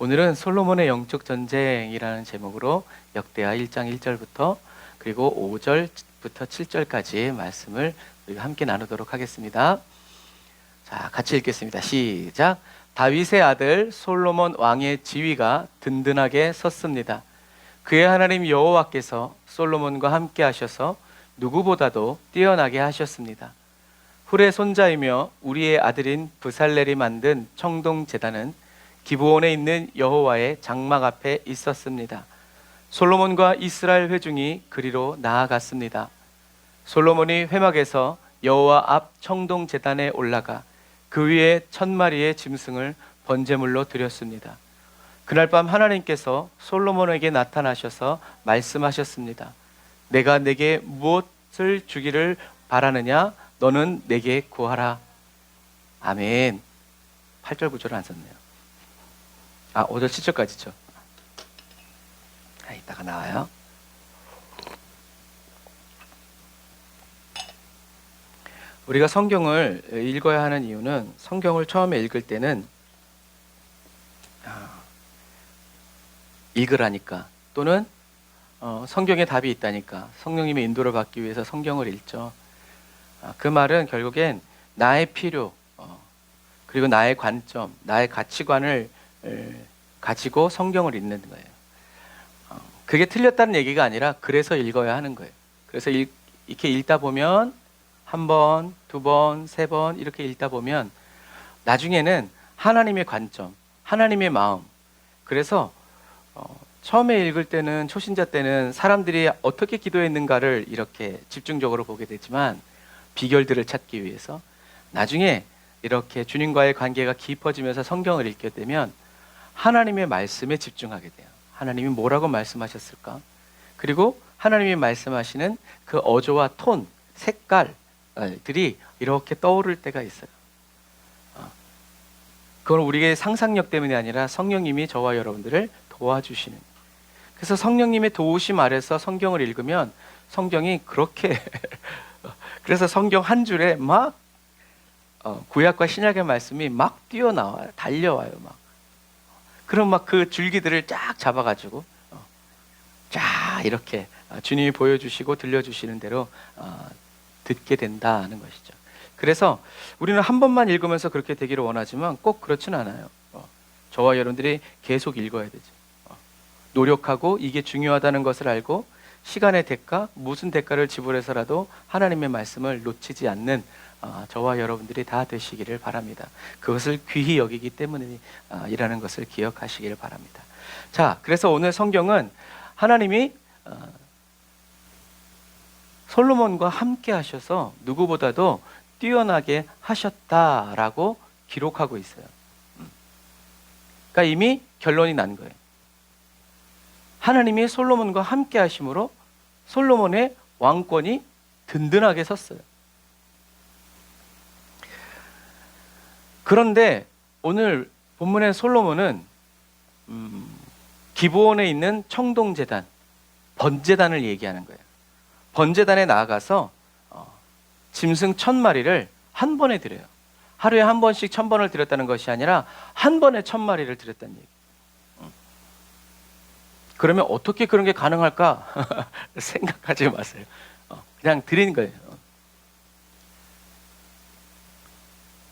오늘은 솔로몬의 영적 전쟁이라는 제목으로 역대하 1장 1절부터 그리고 5절부터 7절까지 말씀을 우리가 함께 나누도록 하겠습니다. 자, 같이 읽겠습니다. 시작. 다윗의 아들 솔로몬 왕의 지위가 든든하게 섰습니다. 그의 하나님 여호와께서 솔로몬과 함께 하셔서 누구보다도 뛰어나게 하셨습니다. 훌의 손자이며 우리의 아들인 브살렐이 만든 청동 제단은 기브온에 있는 여호와의 장막 앞에 있었습니다. 솔로몬과 이스라엘 회중이 그리로 나아갔습니다. 솔로몬이 회막에서 여호와 앞 청동 제단에 올라가 그 위에 1000마리의 짐승을 번제물로 드렸습니다. 그날 밤 하나님께서 솔로몬에게 나타나셔서 말씀하셨습니다. 내가 내게 무엇을 주기를 바라느냐? 너는 내게 구하라. 아멘. 8절 9절은 안 썼네요. 5절 7절까지죠. 이따가 나와요. 우리가 성경을 읽어야 하는 이유는 성경을 처음에 읽을 때는 읽으라니까, 또는 성경에 답이 있다니까, 성령님의 인도를 받기 위해서 성경을 읽죠. 그 말은 결국엔 나의 필요, 그리고 나의 관점, 나의 가치관을 가지고 성경을 읽는 거예요. 그게 틀렸다는 얘기가 아니라 그래서 읽어야 하는 거예요. 그래서 이렇게 읽다 보면 한 번, 두 번, 세 번 이렇게 읽다 보면 나중에는 하나님의 관점, 하나님의 마음. 그래서 처음에 읽을 때는, 초신자 때는 사람들이 어떻게 기도했는가를 이렇게 집중적으로 보게 되지만 비결들을 찾기 위해서, 나중에 이렇게 주님과의 관계가 깊어지면서 성경을 읽게 되면 하나님의 말씀에 집중하게 돼요. 하나님이 뭐라고 말씀하셨을까? 그리고 하나님이 말씀하시는 그 어조와 톤, 색깔들이 이렇게 떠오를 때가 있어요. 그건 우리의 상상력 때문이 아니라 성령님이 저와 여러분들을 도와주시는. 그래서 성령님의 도우심 아래서 성경을 읽으면 성경이 그렇게 그래서 성경 한 줄에 막 구약과 신약의 말씀이 막 뛰어나와요. 달려와요. 막. 그럼 막 그 줄기들을 쫙 잡아가지고 쫙 이렇게 주님이 보여주시고 들려주시는 대로 듣게 된다는 것이죠. 그래서 우리는 한 번만 읽으면서 그렇게 되기를 원하지만 꼭 그렇진 않아요. 저와 여러분들이 계속 읽어야 되죠. 노력하고 이게 중요하다는 것을 알고 시간의 대가, 무슨 대가를 지불해서라도 하나님의 말씀을 놓치지 않는 저와 여러분들이 다 되시기를 바랍니다. 그것을 귀히 여기기 때문이라는 것을 기억하시기를 바랍니다. 자, 그래서 오늘 성경은 하나님이 솔로몬과 함께 하셔서 누구보다도 뛰어나게 하셨다라고 기록하고 있어요. 그러니까 이미 결론이 난 거예요. 하나님이 솔로몬과 함께 하심으로 솔로몬의 왕권이 든든하게 섰어요. 그런데 오늘 본문의 솔로몬은 기브온에 있는 청동제단, 번제단을 얘기하는 거예요. 번제단에 나아가서 짐승 1000마리를 한 번에 드려요. 하루에 한 번씩 1000번을 드렸다는 것이 아니라 한 번에 1000마리를 드렸다는 얘기. 그러면 어떻게 그런 게 가능할까? 생각하지 마세요. 그냥 드린 거예요.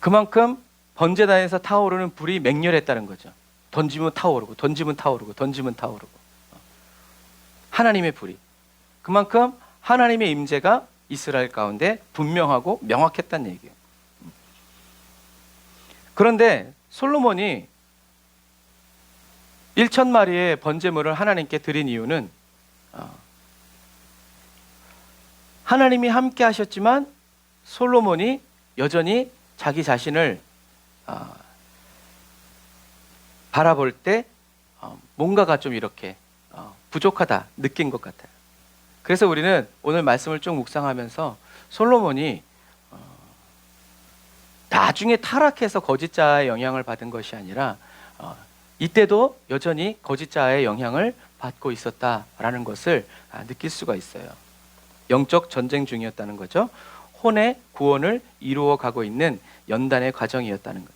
그만큼 번제단에서 타오르는 불이 맹렬했다는 거죠. 던지면 타오르고, 던지면 타오르고, 던지면 타오르고. 하나님의 불이. 그만큼 하나님의 임재가 이스라엘 가운데 분명하고 명확했다는 얘기예요. 그런데 솔로몬이 1000마리의 번제물을 하나님께 드린 이유는 하나님이 함께 하셨지만 솔로몬이 여전히 자기 자신을 바라볼 때 뭔가가 좀 이렇게 부족하다 느낀 것 같아요. 그래서 우리는 오늘 말씀을 쭉 묵상하면서 솔로몬이 나중에 타락해서 거짓자의 영향을 받은 것이 아니라 이때도 여전히 거짓자의 영향을 받고 있었다라는 것을 느낄 수가 있어요. 영적 전쟁 중이었다는 거죠. 혼의 구원을 이루어 가고 있는 연단의 과정이었다는 것.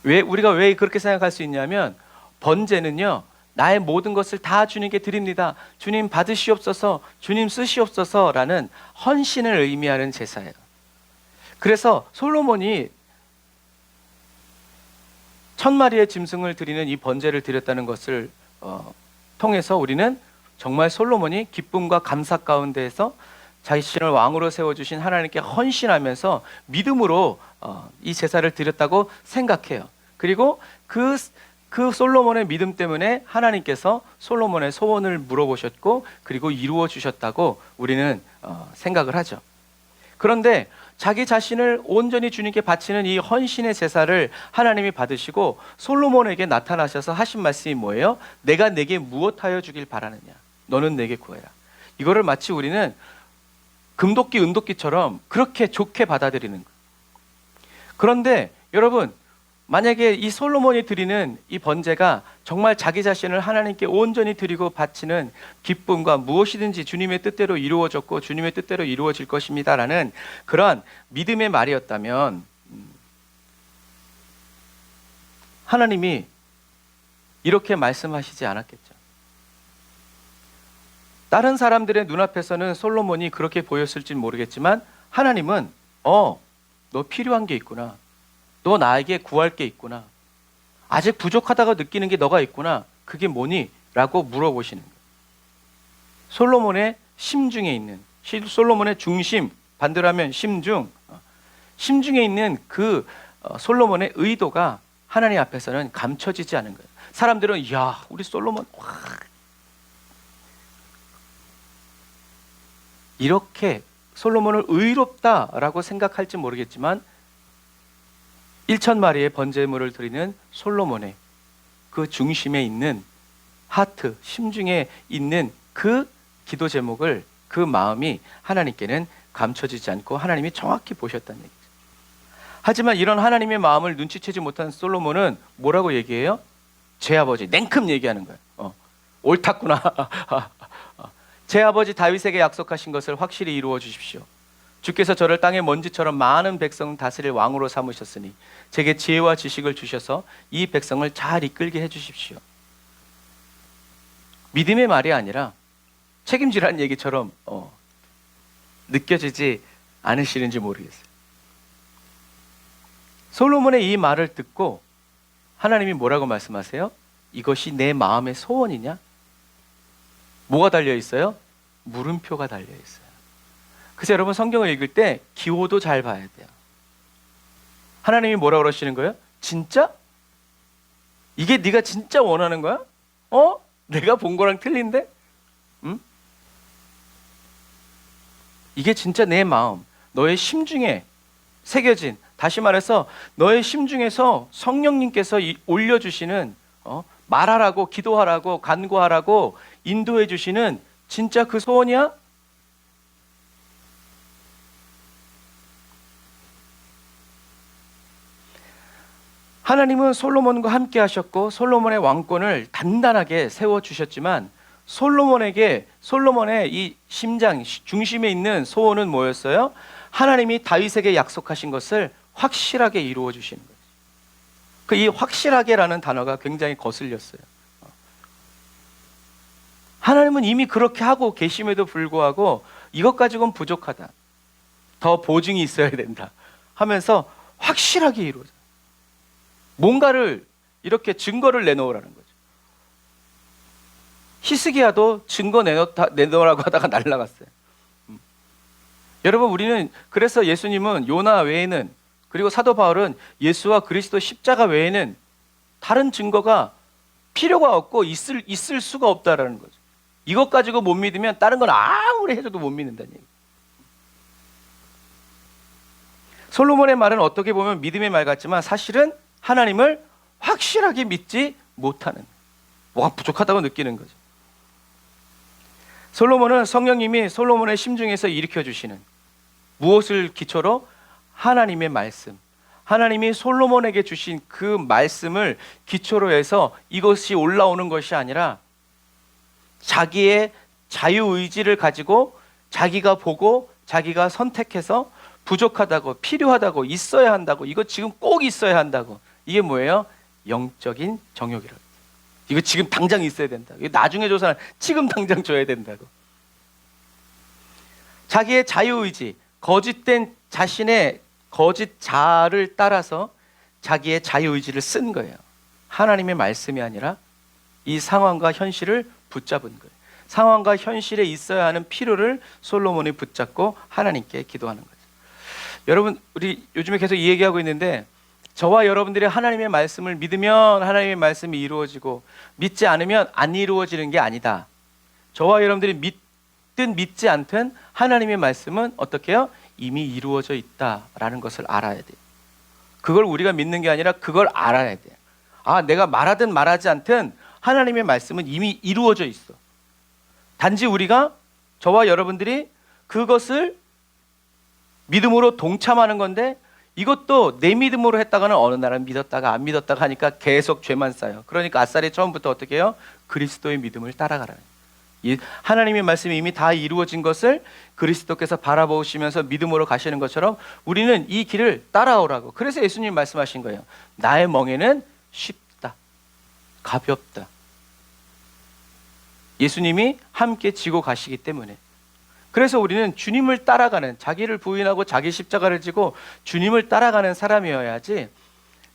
우리가 왜 그렇게 생각할 수 있냐면, 번제는요, 나의 모든 것을 다 주님께 드립니다, 주님 받으시옵소서, 주님 쓰시옵소서라는 헌신을 의미하는 제사예요. 그래서 솔로몬이 1000마리의 짐승을 드리는 이 번제를 드렸다는 것을 통해서 우리는 정말 솔로몬이 기쁨과 감사 가운데에서 자신을 왕으로 세워주신 하나님께 헌신하면서 믿음으로 이 제사를 드렸다고 생각해요. 그리고 그 솔로몬의 믿음 때문에 하나님께서 솔로몬의 소원을 물어보셨고 그리고 이루어 주셨다고 우리는 생각을 하죠. 그런데 자기 자신을 온전히 주님께 바치는 이 헌신의 제사를 하나님이 받으시고 솔로몬에게 나타나셔서 하신 말씀이 뭐예요? 내가 내게 무엇하여 주길 바라느냐? 너는 내게 구해라. 이거를 마치 우리는 금도끼 은도끼처럼 그렇게 좋게 받아들이는 거예요. 그런데 여러분, 만약에 이 솔로몬이 드리는 이 번제가 정말 자기 자신을 하나님께 온전히 드리고 바치는 기쁨과 무엇이든지 주님의 뜻대로 이루어졌고 주님의 뜻대로 이루어질 것입니다 라는 그러한 믿음의 말이었다면 하나님이 이렇게 말씀하시지 않았겠죠. 다른 사람들의 눈앞에서는 솔로몬이 그렇게 보였을진 모르겠지만 하나님은 너 필요한 게 있구나, 너 나에게 구할 게 있구나, 아직 부족하다고 느끼는 게 너가 있구나, 그게 뭐니? 라고 물어보시는 거예요. 솔로몬의 심중에 있는, 솔로몬의 중심, 반대로 하면 심중에 있는 그 솔로몬의 의도가 하나님 앞에서는 감춰지지 않은 거예요. 사람들은 야, 우리 솔로몬 이렇게 솔로몬을 의롭다라고 생각할지 모르겠지만 1000마리의 번제물을 드리는 솔로몬의 그 중심에 있는 하트, 심중에 있는 그 기도 제목을, 그 마음이 하나님께는 감춰지지 않고 하나님이 정확히 보셨다는 얘기죠. 하지만 이런 하나님의 마음을 눈치채지 못한 솔로몬은 뭐라고 얘기해요? 제 아버지, 냉큼 얘기하는 거예요. 옳았구나. 제 아버지 다윗에게 약속하신 것을 확실히 이루어 주십시오. 주께서 저를 땅의 먼지처럼 많은 백성을 다스릴 왕으로 삼으셨으니 제게 지혜와 지식을 주셔서 이 백성을 잘 이끌게 해주십시오. 믿음의 말이 아니라 책임지라는 얘기처럼 느껴지지 않으시는지 모르겠어요. 솔로몬의 이 말을 듣고 하나님이 뭐라고 말씀하세요? 이것이 내 마음의 소원이냐? 뭐가 달려있어요? 물음표가 달려있어요. 그래서 여러분, 성경을 읽을 때 기호도 잘 봐야 돼요. 하나님이 뭐라고 그러시는 거예요? 진짜? 이게 네가 진짜 원하는 거야? 내가 본 거랑 틀린데? 응? 이게 진짜 내 마음, 너의 심중에 새겨진, 다시 말해서 너의 심중에서 성령님께서 올려주시는 말하라고, 기도하라고, 간구하라고 인도해 주시는 진짜 그 소원이야? 하나님은 솔로몬과 함께 하셨고 솔로몬의 왕권을 단단하게 세워주셨지만 솔로몬의 이 심장 중심에 있는 소원은 뭐였어요? 하나님이 다윗에게 약속하신 것을 확실하게 이루어 주시는 거예요. 이 확실하게라는 단어가 굉장히 거슬렸어요. 하나님은 이미 그렇게 하고 계심에도 불구하고 이것 가지고는 부족하다, 더 보증이 있어야 된다 하면서 확실하게 이루어져. 뭔가를 이렇게 증거를 내놓으라는 거죠. 히스기야도 증거 내놓으라고 하다가 날라갔어요. 여러분, 우리는 그래서 예수님은 요나 외에는, 그리고 사도 바울은 예수와 그리스도 십자가 외에는 다른 증거가 필요가 없고 있을 수가 없다라는 거죠. 이것 가지고 못 믿으면 다른 건 아무리 해줘도 못 믿는다는 얘기. 솔로몬의 말은 어떻게 보면 믿음의 말 같지만 사실은 하나님을 확실하게 믿지 못하는, 뭐가 부족하다고 느끼는 거죠. 솔로몬은 성령님이 솔로몬의 심중에서 일으켜 주시는, 무엇을 기초로? 하나님의 말씀, 하나님이 솔로몬에게 주신 그 말씀을 기초로 해서 이것이 올라오는 것이 아니라 자기의 자유의지를 가지고 자기가 보고 자기가 선택해서 부족하다고, 필요하다고, 있어야 한다고, 이거 지금 꼭 있어야 한다고 이게 뭐예요? 영적인 정욕이라고. 이거 지금 당장 있어야 된다. 이거 나중에 줘서는 지금 당장 줘야 된다고. 자기의 자유의지, 거짓된 자신의 거짓 자아를 따라서 자기의 자유의지를 쓴 거예요. 하나님의 말씀이 아니라 이 상황과 현실을 붙잡은 거예요. 상황과 현실에 있어야 하는 필요를 솔로몬이 붙잡고 하나님께 기도하는 거죠. 여러분, 우리 요즘에 계속 이 얘기하고 있는데, 저와 여러분들이 하나님의 말씀을 믿으면 하나님의 말씀이 이루어지고 믿지 않으면 안 이루어지는 게 아니다. 저와 여러분들이 믿든 믿지 않든 하나님의 말씀은 어떻게 해요? 이미 이루어져 있다라는 것을 알아야 돼요. 그걸 우리가 믿는 게 아니라 그걸 알아야 돼요. 아, 내가 말하든 말하지 않든 하나님의 말씀은 이미 이루어져 있어. 단지 우리가, 저와 여러분들이 그것을 믿음으로 동참하는 건데, 이것도 내 믿음으로 했다가는 어느 날은 믿었다가 안 믿었다가 하니까 계속 죄만 쌓여. 그러니까 아싸리 처음부터 어떻게 해요? 그리스도의 믿음을 따라가라는 거예요. 하나님의 말씀이 이미 다 이루어진 것을 그리스도께서 바라보시면서 믿음으로 가시는 것처럼 우리는 이 길을 따라오라고. 그래서 예수님 말씀하신 거예요. 나의 멍에는 쉽다, 가볍다. 예수님이 함께 지고 가시기 때문에. 그래서 우리는 주님을 따라가는, 자기를 부인하고 자기 십자가를 지고 주님을 따라가는 사람이어야지,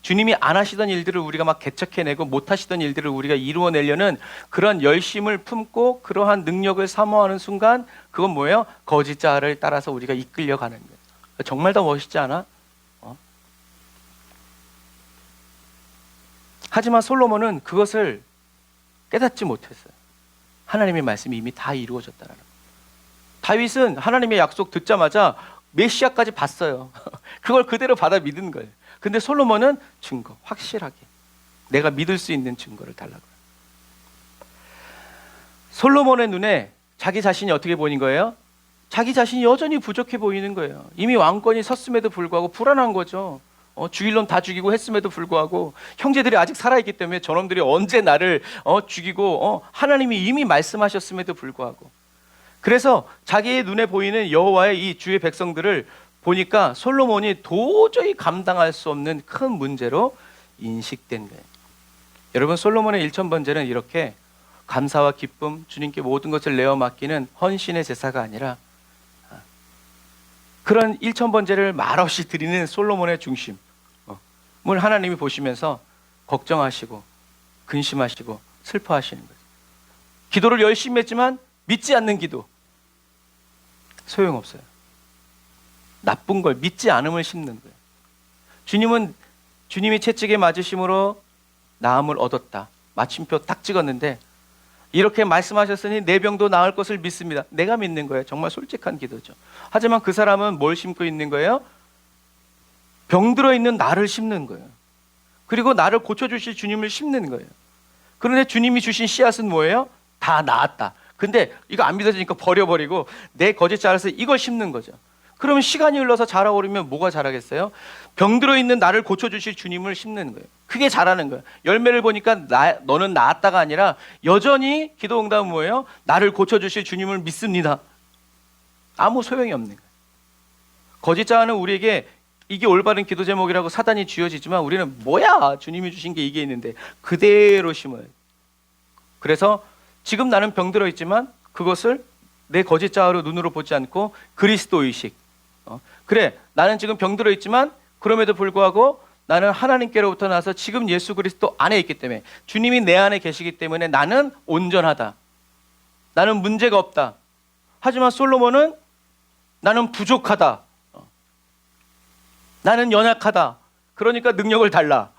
주님이 안 하시던 일들을 우리가 막 개척해내고 못 하시던 일들을 우리가 이루어내려는 그런 열심을 품고 그러한 능력을 사모하는 순간, 그건 뭐예요? 거짓 자아를 따라서 우리가 이끌려가는 거예요. 정말 더 멋있지 않아? 하지만 솔로몬은 그것을 깨닫지 못했어요. 하나님의 말씀이 이미 다 이루어졌다는 거예요. 다윗은 하나님의 약속 듣자마자 메시아까지 봤어요. 그걸 그대로 받아 믿은 거예요. 근데 솔로몬은 증거, 확실하게 내가 믿을 수 있는 증거를 달라고요. 솔로몬의 눈에 자기 자신이 어떻게 보이는 거예요? 자기 자신이 여전히 부족해 보이는 거예요. 이미 왕권이 섰음에도 불구하고 불안한 거죠. 죽일 놈 다 죽이고 했음에도 불구하고 형제들이 아직 살아있기 때문에 저놈들이 언제 나를 죽이고, 하나님이 이미 말씀하셨음에도 불구하고. 그래서 자기의 눈에 보이는 여호와의 이 주의 백성들을 보니까 솔로몬이 도저히 감당할 수 없는 큰 문제로 인식된 거예요. 여러분, 솔로몬의 1000번제는 이렇게 감사와 기쁨, 주님께 모든 것을 내어 맡기는 헌신의 제사가 아니라, 그런 1000번제를 말없이 드리는 솔로몬의 중심을 하나님이 보시면서 걱정하시고 근심하시고 슬퍼하시는 거예요. 기도를 열심히 했지만 믿지 않는 기도, 소용없어요. 나쁜 걸, 믿지 않음을 심는 거예요. 주님이 채찍에 맞으심으로 나음을 얻었다. 마침표 딱 찍었는데, 이렇게 말씀하셨으니 내 병도 나을 것을 믿습니다. 내가 믿는 거예요. 정말 솔직한 기도죠. 하지만 그 사람은 뭘 심고 있는 거예요? 병들어 있는 나를 심는 거예요. 그리고 나를 고쳐주실 주님을 심는 거예요. 그런데 주님이 주신 씨앗은 뭐예요? 다 나았다. 근데 이거 안 믿어지니까 버려버리고 내 거짓 자라서 이걸 심는 거죠. 그러면 시간이 흘러서 자라오르면 뭐가 자라겠어요? 병들어 있는 나를 고쳐주실 주님을 심는 거예요. 그게 자라는 거예요. 열매를 보니까 너는 나았다가 아니라 여전히 기도 응답은 뭐예요? 나를 고쳐주실 주님을 믿습니다. 아무 소용이 없는 거예요. 거짓 자아는 우리에게 이게 올바른 기도 제목이라고 사단이 쥐어지지만, 우리는 뭐야, 주님이 주신 게 이게 있는데 그대로 심어요. 그래서 지금 나는 병들어 있지만 그것을 내 거짓 자아로 눈으로 보지 않고 그리스도 의식. 그래, 나는 지금 병들어 있지만 그럼에도 불구하고 나는 하나님께로부터 나서 지금 예수 그리스도 안에 있기 때문에, 주님이 내 안에 계시기 때문에 나는 온전하다. 나는 문제가 없다. 하지만 솔로몬은 나는 부족하다. 나는 연약하다. 그러니까 능력을 달라.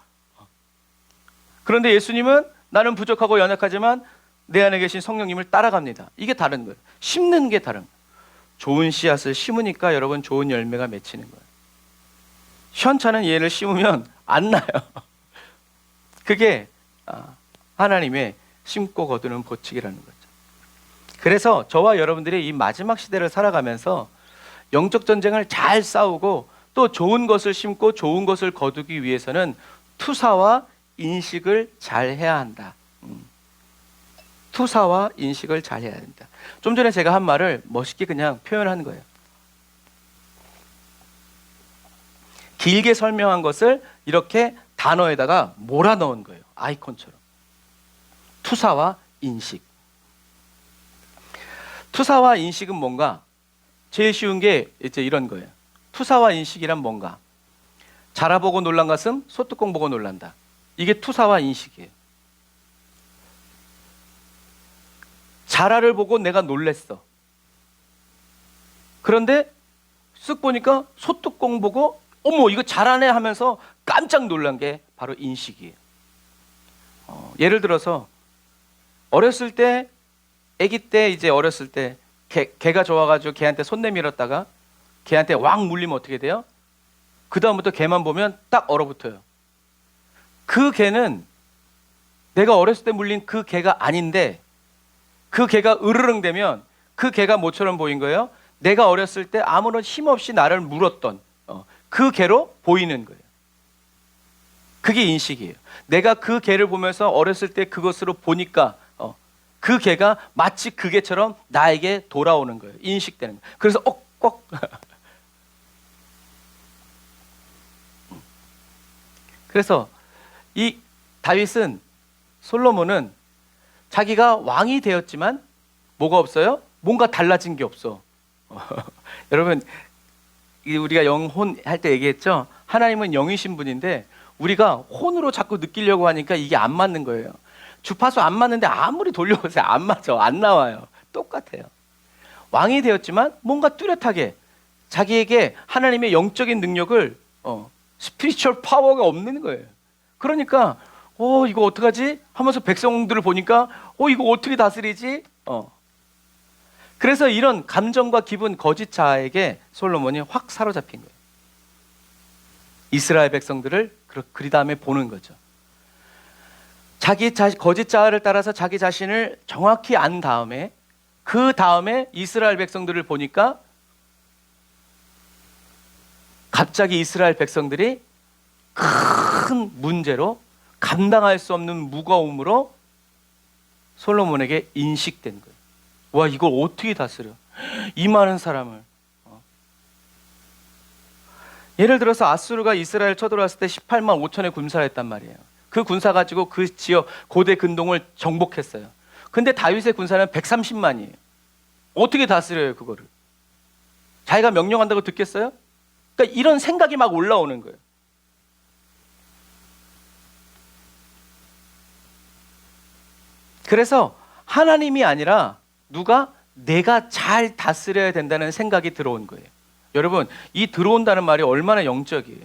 그런데 예수님은 나는 부족하고 연약하지만 내 안에 계신 성령님을 따라갑니다. 이게 다른 거예요. 심는 게 다른 거예요. 좋은 씨앗을 심으니까 여러분 좋은 열매가 맺히는 거예요. 시원찮은 얘를 심으면 안 나요. 그게 하나님의 심고 거두는 법칙이라는 거죠. 그래서 저와 여러분들이 이 마지막 시대를 살아가면서 영적 전쟁을 잘 싸우고 또 좋은 것을 심고 좋은 것을 거두기 위해서는 투사와 인식을 잘 해야 한다. 투사와 인식을 잘 해야 된다. 좀 전에 제가 한 말을 멋있게 그냥 표현한 거예요. 길게 설명한 것을 이렇게 단어에다가 몰아넣은 거예요. 아이콘처럼. 투사와 인식. 투사와 인식은 뭔가? 제일 쉬운 게 이제 이런 거예요. 투사와 인식이란 뭔가? 자라보고 놀란 가슴, 소뚜껑 보고 놀란다. 이게 투사와 인식이에요. 자라를 보고 내가 놀랬어. 그런데 쓱 보니까 소뚜껑 보고 어머 이거 자라네 하면서 깜짝 놀란 게 바로 인식이에요. 예를 들어서 어렸을 때, 아기 때 이제 어렸을 때 개가 좋아가지고 개한테 손 내밀었다가 개한테 왕 물리면 어떻게 돼요? 그 다음부터 개만 보면 딱 얼어붙어요. 그 개는 내가 어렸을 때 물린 그 개가 아닌데 그 개가 으르릉 되면 그 개가 뭐처럼 보인 거예요? 내가 어렸을 때 아무런 힘없이 나를 물었던 그 개로 보이는 거예요. 그게 인식이에요. 내가 그 개를 보면서 어렸을 때 그것으로 보니까 그 개가 마치 그 개처럼 나에게 돌아오는 거예요. 인식되는 거예요. 그래서 꼭 그래서 이 다윗은, 솔로몬은 자기가 왕이 되었지만 뭐가 없어요? 뭔가 달라진 게 없어. 여러분 우리가 영혼 할 때 얘기했죠? 하나님은 영이신 분인데 우리가 혼으로 자꾸 느끼려고 하니까 이게 안 맞는 거예요. 주파수 안 맞는데 아무리 돌려보세요. 안 맞아. 안 나와요. 똑같아요. 왕이 되었지만 뭔가 뚜렷하게 자기에게 하나님의 영적인 능력을 스피리추얼 파워가 없는 거예요. 그러니까 이거 어떡하지? 하면서 백성들을 보니까 이거 어떻게 다스리지? 그래서 이런 감정과 기분 거짓 자아에게 솔로몬이 확 사로잡힌 거예요. 이스라엘 백성들을 그 다음에 보는 거죠. 거짓 자아를 따라서 자기 자신을 정확히 안 다음에 그 다음에 이스라엘 백성들을 보니까 갑자기 이스라엘 백성들이 큰 문제로 감당할 수 없는 무거움으로 솔로몬에게 인식된 거예요. 와, 이걸 어떻게 다스려? 이 많은 사람을. 예를 들어서 아수르가 이스라엘 쳐들어왔을 때 18만 5천의 군사를 했단 말이에요. 그 군사 가지고 그 지역 고대 근동을 정복했어요. 근데 다윗의 군사는 130만이에요. 어떻게 다스려요, 그거를? 자기가 명령한다고 듣겠어요? 그러니까 이런 생각이 막 올라오는 거예요. 그래서 하나님이 아니라 누가 내가 잘 다스려야 된다는 생각이 들어온 거예요. 여러분, 이 들어온다는 말이 얼마나 영적이에요.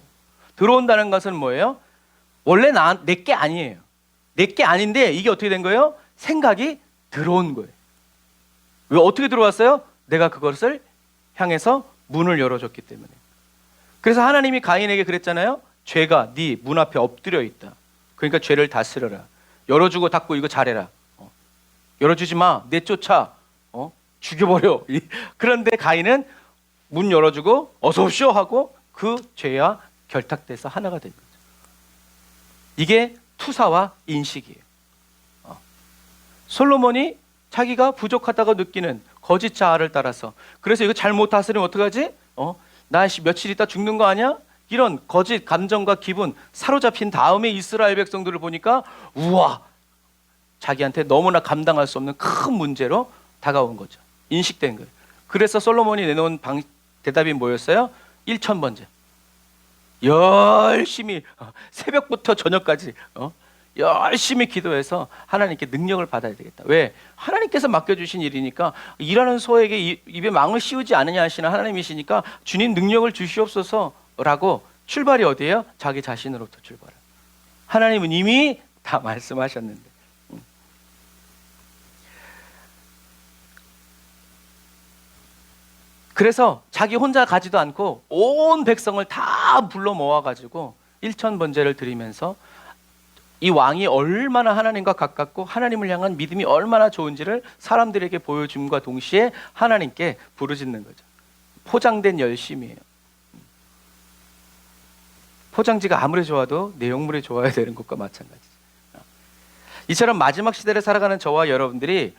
들어온다는 것은 뭐예요? 원래 내게 아니에요. 내게 아닌데 이게 어떻게 된 거예요? 생각이 들어온 거예요. 왜 어떻게 들어왔어요? 내가 그것을 향해서 문을 열어줬기 때문에. 그래서 하나님이 가인에게 그랬잖아요. 죄가 네 문 앞에 엎드려 있다. 그러니까 죄를 다스려라. 열어주고 닫고 이거 잘해라. 열어주지 마. 내쫓아. 죽여버려. 그런데 가인은 문 열어주고 어서 오시오 하고 그 죄와 결탁돼서 하나가 된 거죠. 이게 투사와 인식이에요. 솔로몬이 자기가 부족하다고 느끼는 거짓 자아를 따라서, 그래서 이거 잘못 다스리면 어떡하지? 나 며칠 있다 죽는 거 아니야? 이런 거짓 감정과 기분 사로잡힌 다음에 이스라엘 백성들을 보니까 우와, 자기한테 너무나 감당할 수 없는 큰 문제로 다가온 거죠. 인식된 거예요. 그래서 솔로몬이 내놓은 대답이 뭐였어요? 1000번째. 열심히 새벽부터 저녁까지 열심히 기도해서 하나님께 능력을 받아야 되겠다. 왜? 하나님께서 맡겨주신 일이니까, 일하는 소에게 입에 망을 씌우지 않으냐 하시는 하나님이시니까 주님 능력을 주시옵소서라고 출발이 어디예요? 자기 자신으로부터 출발을. 하나님은 이미 다 말씀하셨는데. 그래서 자기 혼자 가지도 않고 온 백성을 다 불러 모아가지고 1000번제를 드리면서 이 왕이 얼마나 하나님과 가깝고 하나님을 향한 믿음이 얼마나 좋은지를 사람들에게 보여줌과 동시에 하나님께 부르짖는 거죠. 포장된 열심이에요. 포장지가 아무리 좋아도 내용물이 좋아야 되는 것과 마찬가지죠. 이처럼 마지막 시대를 살아가는 저와 여러분들이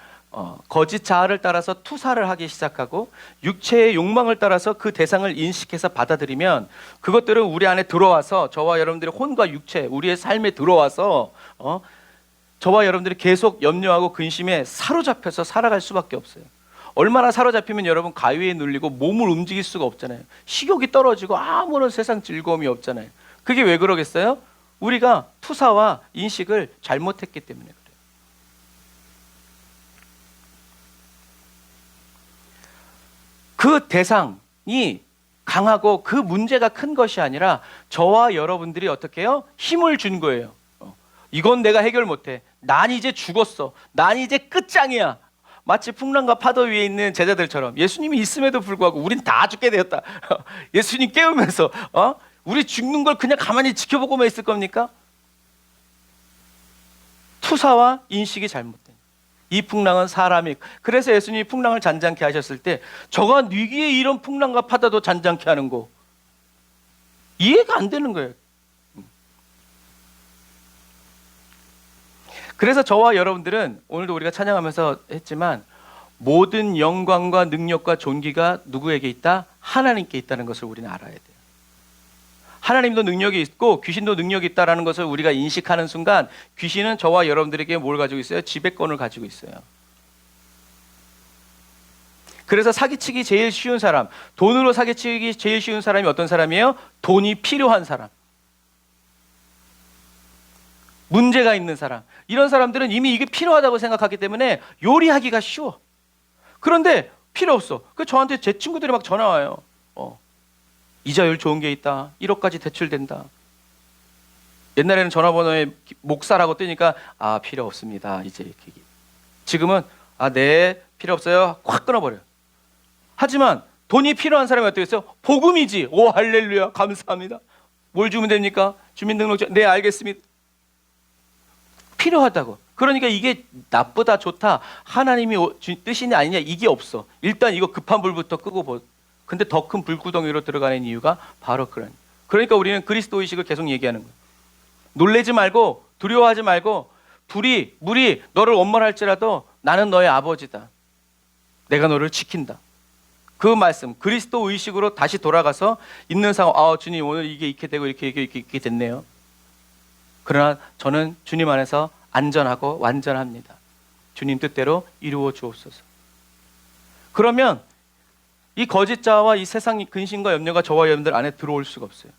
거짓 자아를 따라서 투사를 하기 시작하고 육체의 욕망을 따라서 그 대상을 인식해서 받아들이면 그것들은 우리 안에 들어와서 저와 여러분들의 혼과 육체, 우리의 삶에 들어와서 저와 여러분들이 계속 염려하고 근심에 사로잡혀서 살아갈 수밖에 없어요. 얼마나 사로잡히면 여러분 가위에 눌리고 몸을 움직일 수가 없잖아요. 식욕이 떨어지고 아무런 세상 즐거움이 없잖아요. 그게 왜 그러겠어요? 우리가 투사와 인식을 잘못했기 때문에 그래요. 그 대상이 강하고 그 문제가 큰 것이 아니라 저와 여러분들이 어떻게 해요? 힘을 준 거예요. 이건 내가 해결 못해. 난 이제 죽었어. 난 이제 끝장이야. 마치 풍랑과 파도 위에 있는 제자들처럼 예수님이 있음에도 불구하고 우린 다 죽게 되었다. 예수님 깨우면서 우리 죽는 걸 그냥 가만히 지켜보고만 있을 겁니까? 투사와 인식이 잘못된. 이 풍랑은 사람이. 그래서 예수님이 풍랑을 잔잔케 하셨을 때 저가 위기에 이런 풍랑과 파도도 잔잔케 하는 거 이해가 안 되는 거예요. 그래서 저와 여러분들은 오늘도 우리가 찬양하면서 했지만 모든 영광과 능력과 존귀가 누구에게 있다? 하나님께 있다는 것을 우리는 알아야 돼요. 하나님도 능력이 있고 귀신도 능력이 있다는 것을 우리가 인식하는 순간 귀신은 저와 여러분들에게 뭘 가지고 있어요? 지배권을 가지고 있어요. 그래서 사기치기 제일 쉬운 사람, 돈으로 사기치기 제일 쉬운 사람이 어떤 사람이에요? 돈이 필요한 사람. 문제가 있는 사람. 이런 사람들은 이미 이게 필요하다고 생각하기 때문에 요리하기가 쉬워. 그런데 필요 없어. 그 저한테 제 친구들이 막 전화 와요. 이자율 좋은 게 있다. 1억까지 대출된다. 옛날에는 전화번호에 목사라고 뜨니까 필요 없습니다. 이제 이렇게. 지금은 네, 필요 없어요. 확 끊어버려요. 하지만 돈이 필요한 사람이 어떻게 했어요? 복음이지. 오 할렐루야 감사합니다. 뭘 주면 됩니까? 주민등록증. 네 알겠습니다. 필요하다고. 그러니까 이게 나쁘다 좋다 하나님이 뜻이냐 아니냐 이게 없어. 일단 이거 급한 불부터 끄고 근데 더 큰 불구덩이로 들어가는 이유가 바로 그러니까 우리는 그리스도 의식을 계속 얘기하는 거예요. 놀래지 말고 두려워하지 말고 물이 너를 원망할지라도 나는 너의 아버지다. 내가 너를 지킨다. 그 말씀 그리스도 의식으로 다시 돌아가서 있는 상황 주님 오늘 이게 이렇게 되고 이렇게 됐네요. 그러나 저는 주님 안에서 안전하고 완전합니다. 주님 뜻대로 이루어 주옵소서. 그러면 이 거짓자와 이 세상의 근심과 염려가 저와 여러분들 안에 들어올 수가 없어요.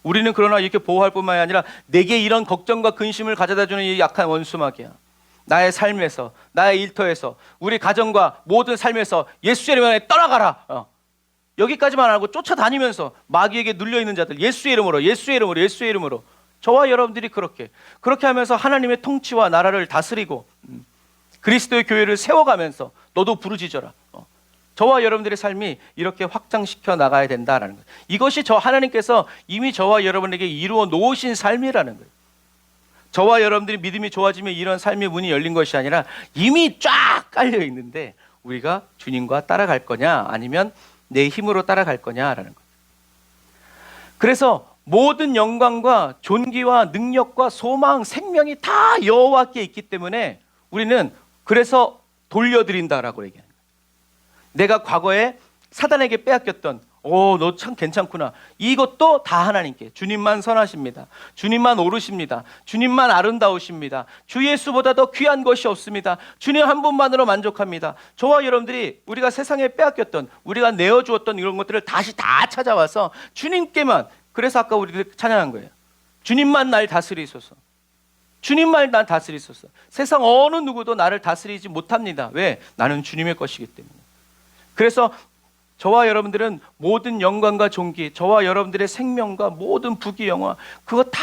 우리는 그러나 이렇게 보호할 뿐만이 아니라 내게 이런 걱정과 근심을 가져다주는 이 약한 원수마귀야. 나의 삶에서, 나의 일터에서, 우리 가정과 모든 삶에서 예수의 이름에 떠나가라. 여기까지만 하고 쫓아다니면서 마귀에게 눌려있는 자들 예수의 이름으로 저와 여러분들이 그렇게 하면서 하나님의 통치와 나라를 다스리고 그리스도의 교회를 세워가면서 너도 부르짖어라. 저와 여러분들의 삶이 이렇게 확장시켜 나가야 된다라는 거예요. 이것이 하나님께서 이미 저와 여러분에게 이루어 놓으신 삶이라는 거예요. 저와 여러분들이 믿음이 좋아지면 이런 삶의 문이 열린 것이 아니라 이미 쫙 깔려 있는데 우리가 주님과 따라갈 거냐 아니면 내 힘으로 따라갈 거냐라는 거예요. 그래서 모든 영광과 존귀와 능력과 소망, 생명이 다 여호와께 있기 때문에 우리는 그래서 돌려드린다라고 얘기해요. 내가 과거에 사단에게 빼앗겼던 너 참 괜찮구나. 이것도 다 하나님께. 주님만 선하십니다. 주님만 옳으십니다. 주님만 아름다우십니다. 주 예수보다 더 귀한 것이 없습니다. 주님 한 분만으로 만족합니다. 저와 여러분들이 우리가 세상에 빼앗겼던 우리가 내어주었던 이런 것들을 다시 다 찾아와서 주님께만. 그래서 아까 우리들 찬양한 거예요. 주님만 날 다스리소서. 주님만 날 다스리소서. 세상 어느 누구도 나를 다스리지 못합니다. 왜? 나는 주님의 것이기 때문에. 그래서 저와 여러분들은 모든 영광과 존귀, 저와 여러분들의 생명과 모든 부귀 영화 그거 다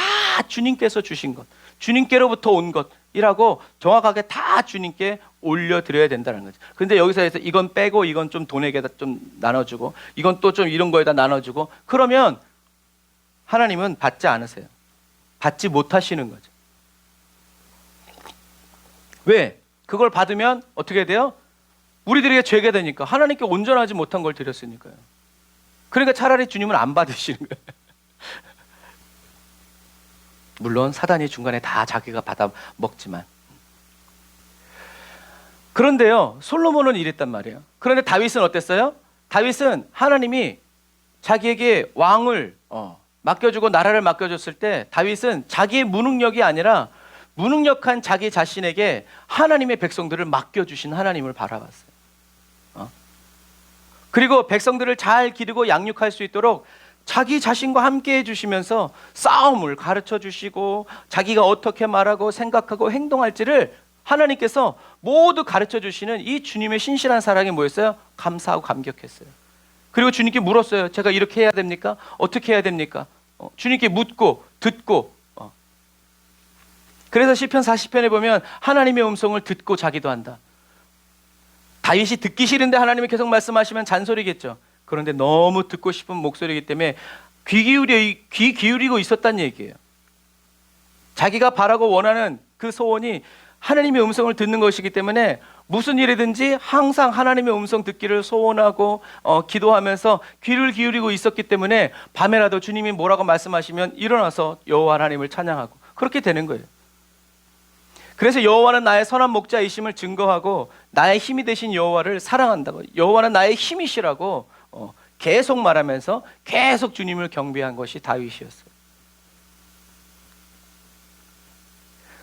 주님께서 주신 것, 주님께로부터 온 것이라고 정확하게 다 주님께 올려드려야 된다는 거죠. 그런데 여기서 이건 빼고 이건 좀 돈에게다 좀 나눠주고 이건 또 좀 이런 거에다 나눠주고 그러면 하나님은 받지 않으세요. 받지 못하시는 거죠. 왜? 그걸 받으면 어떻게 돼요? 우리들에게 죄가 되니까 하나님께 온전하지 못한 걸 드렸으니까요. 그러니까 차라리 주님은 안 받으시는 거예요. 물론 사단이 중간에 다 자기가 받아 먹지만 그런데요, 솔로몬은 이랬단 말이에요. 그런데 다윗은 어땠어요? 다윗은 하나님이 자기에게 왕을 맡겨주고 나라를 맡겨줬을 때 다윗은 자기의 무능력이 아니라 무능력한 자기 자신에게 하나님의 백성들을 맡겨주신 하나님을 바라봤어요. 그리고 백성들을 잘 기르고 양육할 수 있도록 자기 자신과 함께 해주시면서 싸움을 가르쳐 주시고 자기가 어떻게 말하고 생각하고 행동할지를 하나님께서 모두 가르쳐 주시는 이 주님의 신실한 사랑이 뭐였어요? 감사하고 감격했어요. 그리고 주님께 물었어요. 제가 이렇게 해야 됩니까? 어떻게 해야 됩니까? 주님께 묻고 듣고. 그래서 시편 40편에 보면 하나님의 음성을 듣고 자기도 한다. 다윗이 듣기 싫은데 하나님이 계속 말씀하시면 잔소리겠죠. 그런데 너무 듣고 싶은 목소리이기 때문에 귀 기울이고 있었단 얘기예요. 자기가 바라고 원하는 그 소원이 하나님의 음성을 듣는 것이기 때문에 무슨 일이든지 항상 하나님의 음성 듣기를 소원하고 기도하면서 귀를 기울이고 있었기 때문에 밤에라도 주님이 뭐라고 말씀하시면 일어나서 여호와 하나님을 찬양하고 그렇게 되는 거예요. 그래서 여호와는 나의 선한 목자이심을 증거하고 나의 힘이 되신 여호와를 사랑한다고, 여호와는 나의 힘이시라고 계속 말하면서 계속 주님을 경배한 것이 다윗이었어요.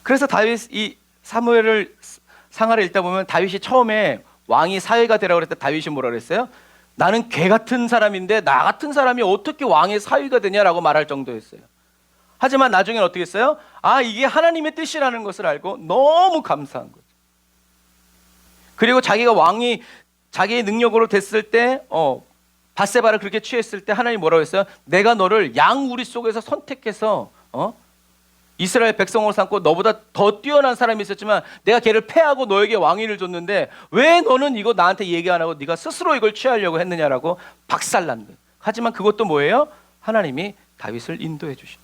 그래서 다윗 이 사무엘을 상하를 읽다 보면 다윗이 처음에 왕이 사위가 되라고 그랬을 때 다윗이 뭐라 그랬어요? 나는 개 같은 사람인데 나 같은 사람이 어떻게 왕의 사위가 되냐라고 말할 정도였어요. 하지만 나중에는 어떻게 했어요? 이게 하나님의 뜻이라는 것을 알고 너무 감사한 거죠. 그리고 자기가 왕이 자기의 능력으로 됐을 때 밧세바를 그렇게 취했을 때 하나님이 뭐라고 했어요? 내가 너를 양우리 속에서 선택해서 이스라엘 백성으로 삼고 너보다 더 뛰어난 사람이 있었지만 내가 걔를 패하고 너에게 왕위를 줬는데 왜 너는 이거 나한테 얘기 안 하고 네가 스스로 이걸 취하려고 했느냐라고 박살난 거예요. 하지만 그것도 뭐예요? 하나님이 다윗을 인도해 주신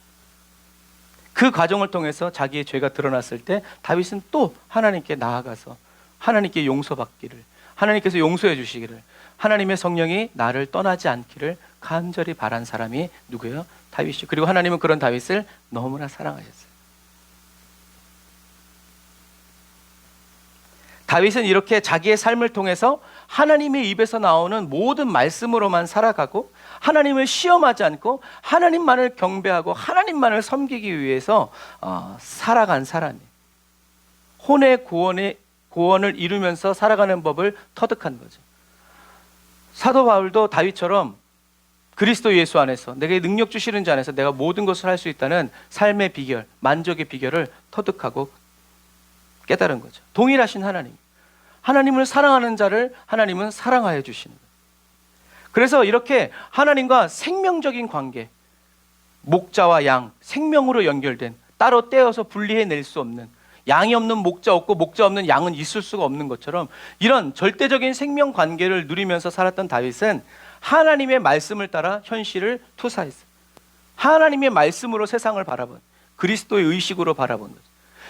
그 과정을 통해서 자기의 죄가 드러났을 때 다윗은 또 하나님께 나아가서 하나님께 용서받기를, 하나님께서 용서해 주시기를, 하나님의 성령이 나를 떠나지 않기를 간절히 바란 사람이 누구예요? 다윗이죠. 그리고 하나님은 그런 다윗을 너무나 사랑하셨어요. 다윗은 이렇게 자기의 삶을 통해서 하나님의 입에서 나오는 모든 말씀으로만 살아가고 하나님을 시험하지 않고 하나님만을 경배하고 하나님만을 섬기기 위해서 살아간 사람이에요. 혼의 구원을 이루면서 살아가는 법을 터득한 거죠. 사도 바울도 다윗처럼 그리스도 예수 안에서 내게 능력 주시는 자 안에서 내가 모든 것을 할 수 있다는 삶의 비결, 만족의 비결을 터득하고 깨달은 거죠. 동일하신 하나님, 하나님을 사랑하는 자를 하나님은 사랑하여 주시는 거예요. 그래서 이렇게 하나님과 생명적인 관계, 목자와 양, 생명으로 연결된, 따로 떼어서 분리해낼 수 없는, 양이 없는 목자 없고 목자 없는 양은 있을 수가 없는 것처럼 이런 절대적인 생명 관계를 누리면서 살았던 다윗은 하나님의 말씀을 따라 현실을 투사했어요. 하나님의 말씀으로 세상을 바라본, 그리스도의 의식으로 바라본 거죠.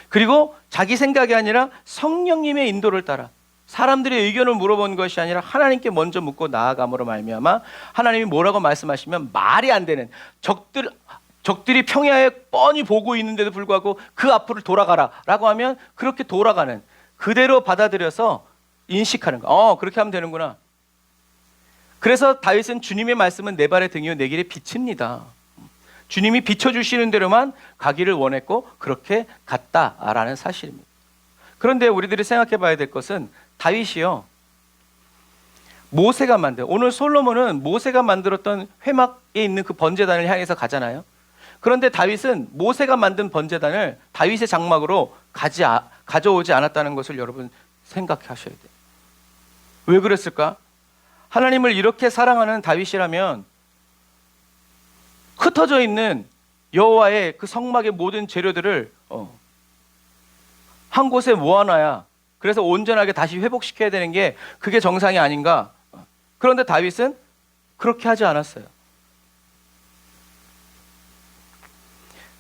그리고 자기 생각이 아니라 성령님의 인도를 따라 사람들의 의견을 물어본 것이 아니라 하나님께 먼저 묻고 나아감으로 말미암아 하나님이 뭐라고 말씀하시면 말이 안 되는, 적들이 평야에 뻔히 보고 있는데도 불구하고 그 앞으로 돌아가라 라고 하면 그렇게 돌아가는, 그대로 받아들여서 인식하는 거. 그렇게 하면 되는구나. 그래서 다윗은 주님의 말씀은 내 발의 등이요 내 길의 빛입니다. 주님이 비춰주시는 대로만 가기를 원했고 그렇게 갔다라는 사실입니다. 그런데 우리들이 생각해 봐야 될 것은 다윗이요, 모세가 오늘 솔로몬은 모세가 만들었던 회막에 있는 그 번제단을 향해서 가잖아요. 그런데 다윗은 모세가 만든 번제단을 다윗의 장막으로 가져오지 않았다는 것을 여러분 생각하셔야 돼요. 왜 그랬을까? 하나님을 이렇게 사랑하는 다윗이라면 흩어져 있는 여호와의 그 성막의 모든 재료들을 한 곳에 모아놔야, 그래서 온전하게 다시 회복시켜야 되는 게 그게 정상이 아닌가? 그런데 다윗은 그렇게 하지 않았어요.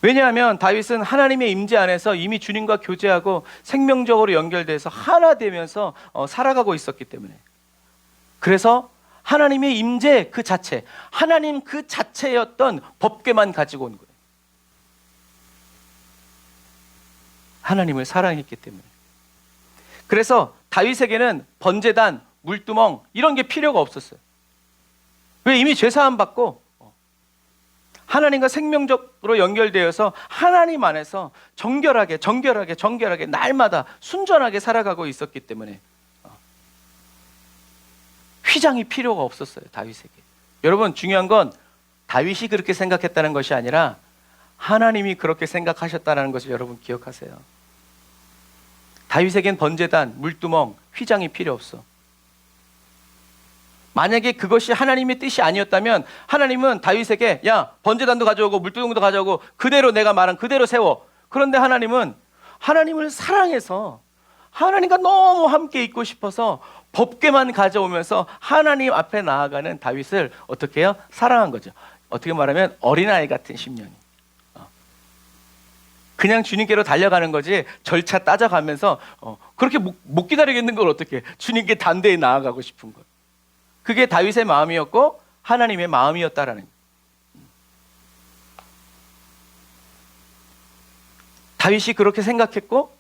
왜냐하면 다윗은 하나님의 임재 안에서 이미 주님과 교제하고 생명적으로 연결돼서 하나 되면서 살아가고 있었기 때문에, 그래서 하나님의 임재 그 자체, 하나님 그 자체였던 법궤만 가지고 온 거예요. 하나님을 사랑했기 때문에. 그래서 다윗에게는 번제단, 물두멍 이런 게 필요가 없었어요. 왜? 이미 죄사함 받고 하나님과 생명적으로 연결되어서 하나님 안에서 정결하게 날마다 순전하게 살아가고 있었기 때문에 휘장이 필요가 없었어요, 다윗에게. 여러분, 중요한 건 다윗이 그렇게 생각했다는 것이 아니라 하나님이 그렇게 생각하셨다는 것을 여러분 기억하세요. 다윗에겐 번제단, 물두멍, 휘장이 필요 없어. 만약에 그것이 하나님의 뜻이 아니었다면 하나님은 다윗에게 야, 번제단도 가져오고 물두멍도 가져오고 그대로 내가 말한 그대로 세워. 그런데 하나님은 하나님을 사랑해서 하나님과 너무 함께 있고 싶어서 법궤만 가져오면서 하나님 앞에 나아가는 다윗을 어떻게 해요? 사랑한 거죠. 어떻게 말하면 어린아이 같은 심령이. 그냥 주님께로 달려가는 거지 절차 따져가면서 그렇게 못 기다리겠는 걸 어떻게 해? 주님께 담대히 나아가고 싶은 것. 그게 다윗의 마음이었고 하나님의 마음이었다라는. 다윗이 그렇게 생각했고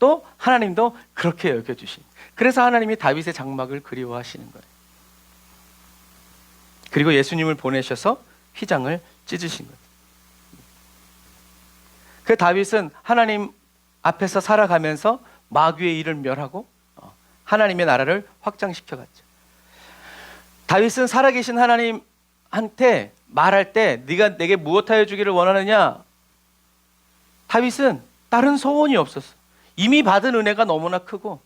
또 하나님도 그렇게 여겨주신. 그래서 하나님이 다윗의 장막을 그리워하시는 거예요. 그리고 예수님을 보내셔서 휘장을 찢으신 거예요. 그 다윗은 하나님 앞에서 살아가면서 마귀의 일을 멸하고 하나님의 나라를 확장시켜갔죠. 다윗은 살아계신 하나님한테 말할 때 네가 내게 무엇하여 주기를 원하느냐? 다윗은 다른 소원이 없었어. 이미 받은 은혜가 너무나 크고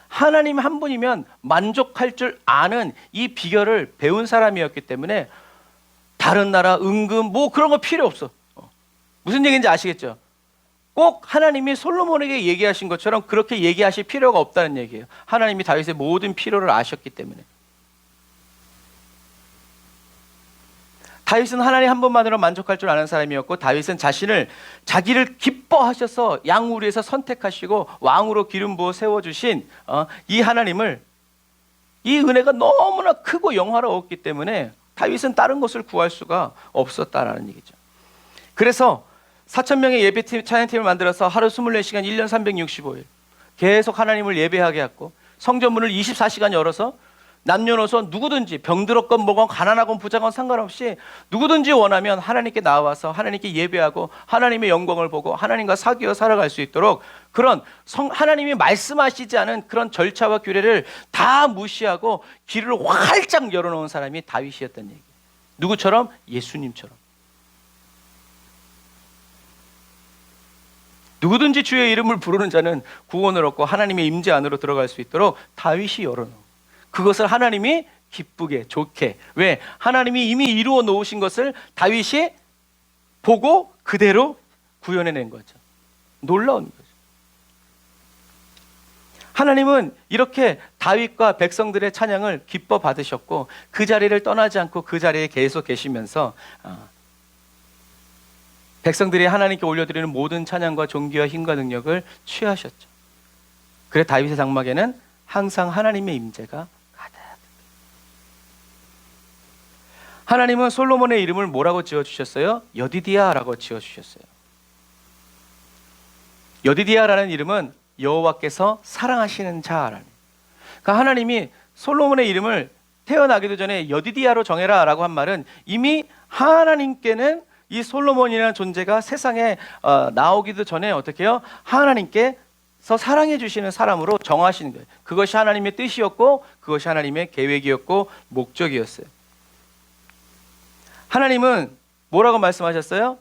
하나님 한 분이면 만족할 줄 아는 이 비결을 배운 사람이었기 때문에 다른 나라, 은금 뭐 그런 거 필요 없어. 무슨 얘기인지 아시겠죠? 꼭 하나님이 솔로몬에게 얘기하신 것처럼 그렇게 얘기하실 필요가 없다는 얘기예요. 하나님이 다윗의 모든 필요를 아셨기 때문에. 다윗은 하나님 한 분만으로 만족할 줄 아는 사람이었고 다윗은 자기를 기뻐하셔서 양우리에서 선택하시고 왕으로 기름 부어 세워주신 이 하나님을 이 은혜가 너무나 크고 영화로웠기 때문에 다윗은 다른 것을 구할 수가 없었다라는 얘기죠. 그래서 4,000명의 예배팀, 찬양팀을 만들어서 하루 24시간 1년 365일 계속 하나님을 예배하게 했고 성전문을 24시간 열어서 남녀노소 누구든지 병들었건 뭐건 가난하건 부자건 상관없이 누구든지 원하면 하나님께 나와서 하나님께 예배하고 하나님의 영광을 보고 하나님과 사귀어 살아갈 수 있도록 그런 하나님이 말씀하시지 않은 그런 절차와 규례를 다 무시하고 길을 활짝 열어놓은 사람이 다윗이었던 얘기예요. 누구처럼? 예수님처럼. 누구든지 주의 이름을 부르는 자는 구원을 얻고 하나님의 임재 안으로 들어갈 수 있도록 다윗이 열어놓은. 그것을 하나님이 기쁘게 좋게. 왜? 하나님이 이미 이루어 놓으신 것을 다윗이 보고 그대로 구현해낸 거죠. 놀라운 거죠. 하나님은 이렇게 다윗과 백성들의 찬양을 기뻐 받으셨고 그 자리를 떠나지 않고 그 자리에 계속 계시면서 백성들이 하나님께 올려드리는 모든 찬양과 존귀와 힘과 능력을 취하셨죠. 그래 다윗의 장막에는 항상 하나님의 임재가 하나님은 솔로몬의 이름을 뭐라고 지어주셨어요? 여디디야라고 지어주셨어요. 여디디야라는 이름은 여호와께서 사랑하시는 자라는. 그러니까 하나님이 솔로몬의 이름을 태어나기도 전에 여디디야로 정해라라고 한 말은 이미 하나님께는 이 솔로몬이라는 존재가 세상에 나오기도 전에 어떻게 해요? 하나님께서 사랑해 주시는 사람으로 정하시는 거예요. 그것이 하나님의 뜻이었고 그것이 하나님의 계획이었고 목적이었어요. 하나님은 뭐라고 말씀하셨어요?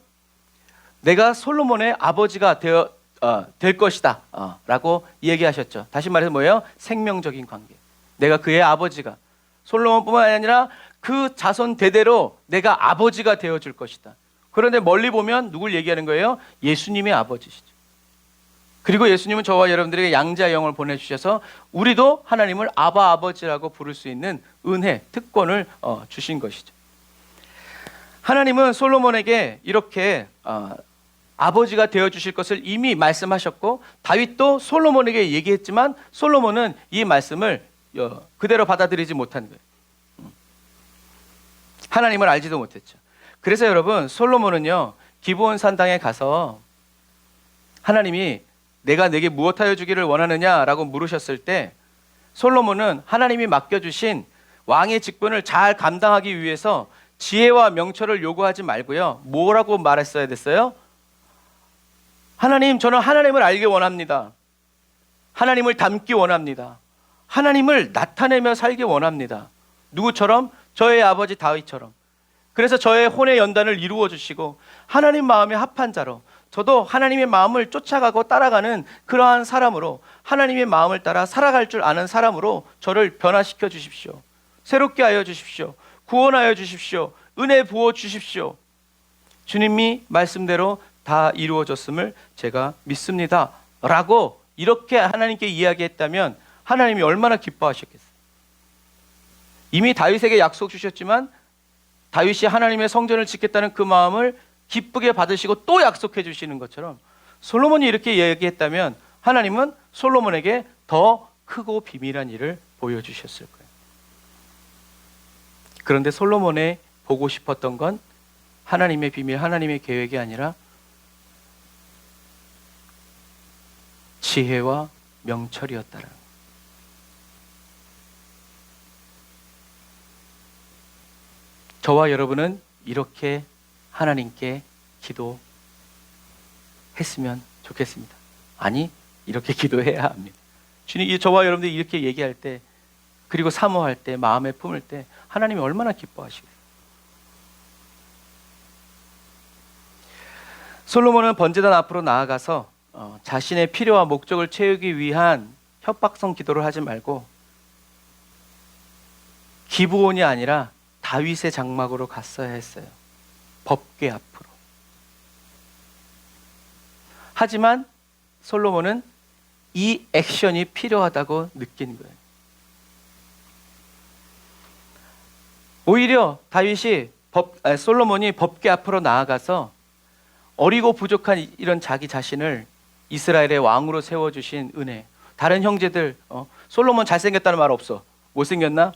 내가 솔로몬의 아버지가 될 것이다 라고 얘기하셨죠. 다시 말해서 뭐예요? 생명적인 관계. 내가 그의 아버지가 솔로몬뿐만 아니라 그 자손 대대로 내가 아버지가 되어줄 것이다. 그런데 멀리 보면 누굴 얘기하는 거예요? 예수님의 아버지시죠. 그리고 예수님은 저와 여러분들에게 양자의 영을 보내주셔서 우리도 하나님을 아바 아버지라고 부를 수 있는 은혜, 특권을 주신 것이죠. 하나님은 솔로몬에게 이렇게 아버지가 되어주실 것을 이미 말씀하셨고 다윗도 솔로몬에게 얘기했지만 솔로몬은 이 말씀을 그대로 받아들이지 못한 거예요. 하나님을 알지도 못했죠. 그래서 여러분 솔로몬은요 기브온 산당에 가서 하나님이 내가 내게 무엇하여 주기를 원하느냐라고 물으셨을 때 솔로몬은 하나님이 맡겨주신 왕의 직분을 잘 감당하기 위해서 지혜와 명철을 요구하지 말고요. 뭐라고 말했어야 됐어요? 하나님, 저는 하나님을 알기 원합니다. 하나님을 닮기 원합니다. 하나님을 나타내며 살기 원합니다. 누구처럼? 저의 아버지 다윗처럼. 그래서 저의 혼의 연단을 이루어 주시고 하나님 마음에 합한 자로, 저도 하나님의 마음을 쫓아가고 따라가는 그러한 사람으로, 하나님의 마음을 따라 살아갈 줄 아는 사람으로 저를 변화시켜 주십시오. 새롭게 하여 주십시오. 구원하여 주십시오. 은혜 부어 주십시오. 주님이 말씀대로 다 이루어졌음을 제가 믿습니다 라고 이렇게 하나님께 이야기했다면 하나님이 얼마나 기뻐하셨겠어요. 이미 다윗에게 약속 주셨지만 다윗이 하나님의 성전을 짓겠다는 그 마음을 기쁘게 받으시고 또 약속해 주시는 것처럼 솔로몬이 이렇게 얘기했다면 하나님은 솔로몬에게 더 크고 비밀한 일을 보여주셨을 거예요. 그런데 솔로몬의 보고 싶었던 건 하나님의 비밀, 하나님의 계획이 아니라 지혜와 명철이었다라는 거예요. 저와 여러분은 이렇게 하나님께 기도했으면 좋겠습니다. 아니, 이렇게 기도해야 합니다. 주님, 저와 여러분들이 이렇게 얘기할 때, 그리고 사모할 때, 마음에 품을 때 하나님이 얼마나 기뻐하시겠어요. 솔로몬은 번제단 앞으로 나아가서 자신의 필요와 목적을 채우기 위한 협박성 기도를 하지 말고 기브온이 아니라 다윗의 장막으로 갔어야 했어요. 법궤 앞으로. 하지만 솔로몬은 이 액션이 필요하다고 느낀 거예요. 오히려 솔로몬이 법궤 앞으로 나아가서 어리고 부족한 이런 자기 자신을 이스라엘의 왕으로 세워주신 은혜. 다른 형제들, 솔로몬 잘생겼다는 말 없어. 못생겼나?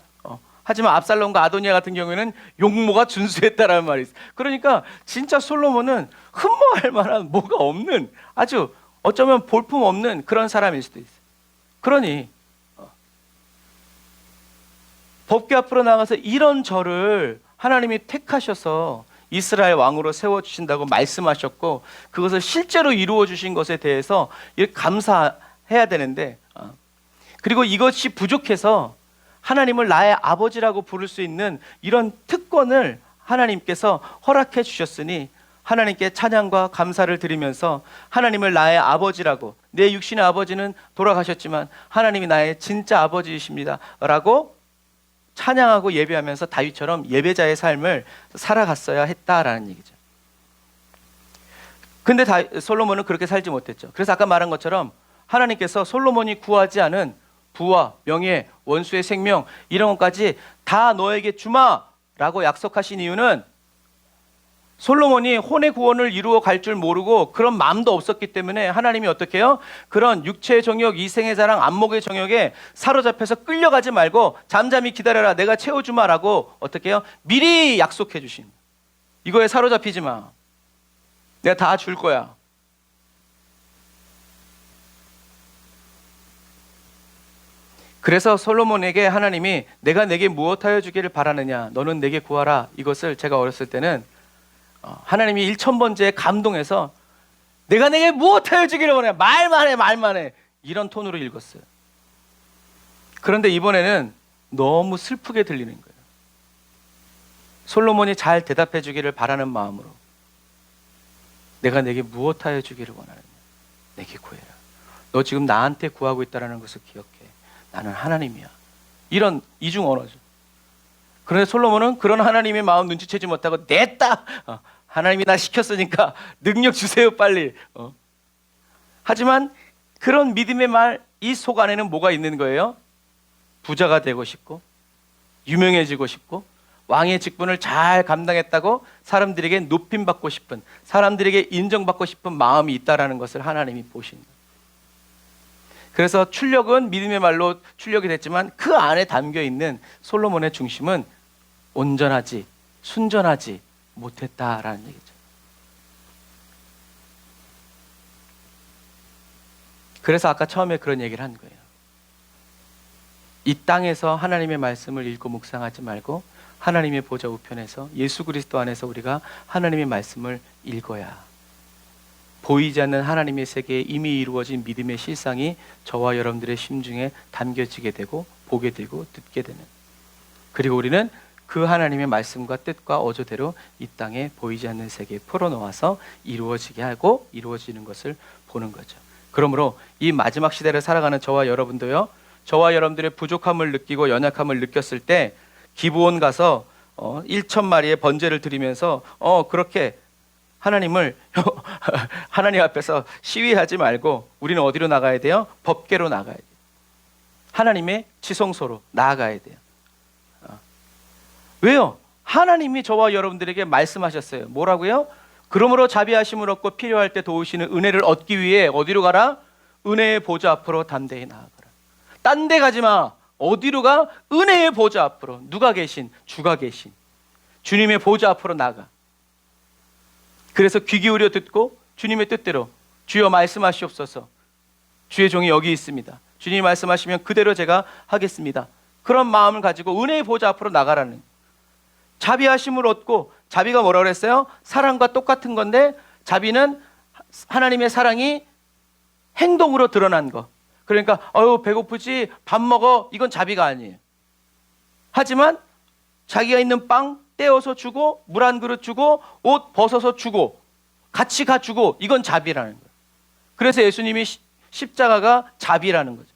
하지만 압살롬과 아도니아 같은 경우에는 용모가 준수했다라는 말이 있어요. 그러니까 진짜 솔로몬은 흠모할 만한 뭐가 없는, 아주 어쩌면 볼품 없는 그런 사람일 수도 있어요. 그러니 법궤 앞으로 나가서 이런 저를 하나님이 택하셔서 이스라엘 왕으로 세워주신다고 말씀하셨고 그것을 실제로 이루어 주신 것에 대해서 이렇게 감사해야 되는데, 그리고 이것이 부족해서 하나님을 나의 아버지라고 부를 수 있는 이런 특권을 하나님께서 허락해 주셨으니 하나님께 찬양과 감사를 드리면서 하나님을 나의 아버지라고, 내 육신의 아버지는 돌아가셨지만 하나님이 나의 진짜 아버지이십니다 라고 찬양하고 예배하면서 다윗처럼 예배자의 삶을 살아갔어야 했다라는 얘기죠. 근데 솔로몬은 그렇게 살지 못했죠. 그래서 아까 말한 것처럼 하나님께서 솔로몬이 구하지 않은 부와 명예, 원수의 생명 이런 것까지 다 너에게 주마 라고 약속하신 이유는 솔로몬이 혼의 구원을 이루어 갈 줄 모르고 그런 마음도 없었기 때문에 하나님이 어떻게 해요? 그런 육체의 정욕, 이생의 자랑, 안목의 정욕에 사로잡혀서 끌려가지 말고 잠잠히 기다려라, 내가 채워주마 라고 어떻게 해요? 미리 약속해 주신, 이거에 사로잡히지 마, 내가 다 줄 거야. 그래서 솔로몬에게 하나님이 내가 내게 무엇하여 주기를 바라느냐, 너는 내게 구하라, 이것을 제가 어렸을 때는 하나님이 1000번째 감동해서 내가 내게 무엇하여 주기를 원해, 말만 해 이런 톤으로 읽었어요. 그런데 이번에는 너무 슬프게 들리는 거예요. 솔로몬이 잘 대답해 주기를 바라는 마음으로 내가 내게 무엇하여 주기를 원하느냐, 내게 구해라. 너 지금 나한테 구하고 있다는 것을 기억해. 나는 하나님이야. 이런 이중 언어죠. 그런데 솔로몬은 그런 하나님의 마음 눈치채지 못하고 냈다. 하나님이 나 시켰으니까 능력 주세요 빨리. 하지만 그런 믿음의 말, 이 속 안에는 뭐가 있는 거예요? 부자가 되고 싶고 유명해지고 싶고 왕의 직분을 잘 감당했다고 사람들에게 높임받고 싶은, 사람들에게 인정받고 싶은 마음이 있다라는 것을 하나님이 보신 거예요. 그래서 출력은 믿음의 말로 출력이 됐지만 그 안에 담겨있는 솔로몬의 중심은 온전하지, 순전하지 못했다라는 얘기죠. 그래서 아까 처음에 그런 얘기를 한 거예요. 이 땅에서 하나님의 말씀을 읽고 묵상하지 말고 하나님의 보좌 우편에서 예수 그리스도 안에서 우리가 하나님의 말씀을 읽어야 보이지 않는 하나님의 세계에 이미 이루어진 믿음의 실상이 저와 여러분들의 심중에 담겨지게 되고 보게 되고 듣게 되는, 그리고 우리는 그 하나님의 말씀과 뜻과 어조대로 이 땅에 보이지 않는 세계에 풀어놓아서 이루어지게 하고 이루어지는 것을 보는 거죠. 그러므로 이 마지막 시대를 살아가는 저와 여러분도요, 저와 여러분들의 부족함을 느끼고 연약함을 느꼈을 때 기브온 가서 1,000마리의 번제를 드리면서 그렇게 하나님을 하나님 앞에서 시위하지 말고 우리는 어디로 나가야 돼요? 법궤로 나가야 돼요. 하나님의 지성소로 나아가야 돼요. 왜요? 하나님이 저와 여러분들에게 말씀하셨어요. 뭐라고요? 그러므로 자비하심을 얻고 필요할 때 도우시는 은혜를 얻기 위해 어디로 가라? 은혜의 보좌 앞으로 담대히 나아가라. 딴 데 가지 마. 어디로 가? 은혜의 보좌 앞으로. 누가 계신? 주가 계신 주님의 보좌 앞으로 나가. 그래서 귀 기울여 듣고 주님의 뜻대로 주여 말씀하시옵소서. 주의 종이 여기 있습니다. 주님이 말씀하시면 그대로 제가 하겠습니다. 그런 마음을 가지고 은혜의 보좌 앞으로 나가라는, 자비하심을 얻고, 자비가 뭐라고 그랬어요? 사랑과 똑같은 건데 자비는 하나님의 사랑이 행동으로 드러난 거. 그러니까 배고프지? 밥 먹어. 이건 자비가 아니에요. 하지만 자기가 있는 빵 떼어서 주고 물 한 그릇 주고 옷 벗어서 주고 같이 가주고, 이건 자비라는 거예요. 그래서 예수님이 십자가가 자비라는 거죠.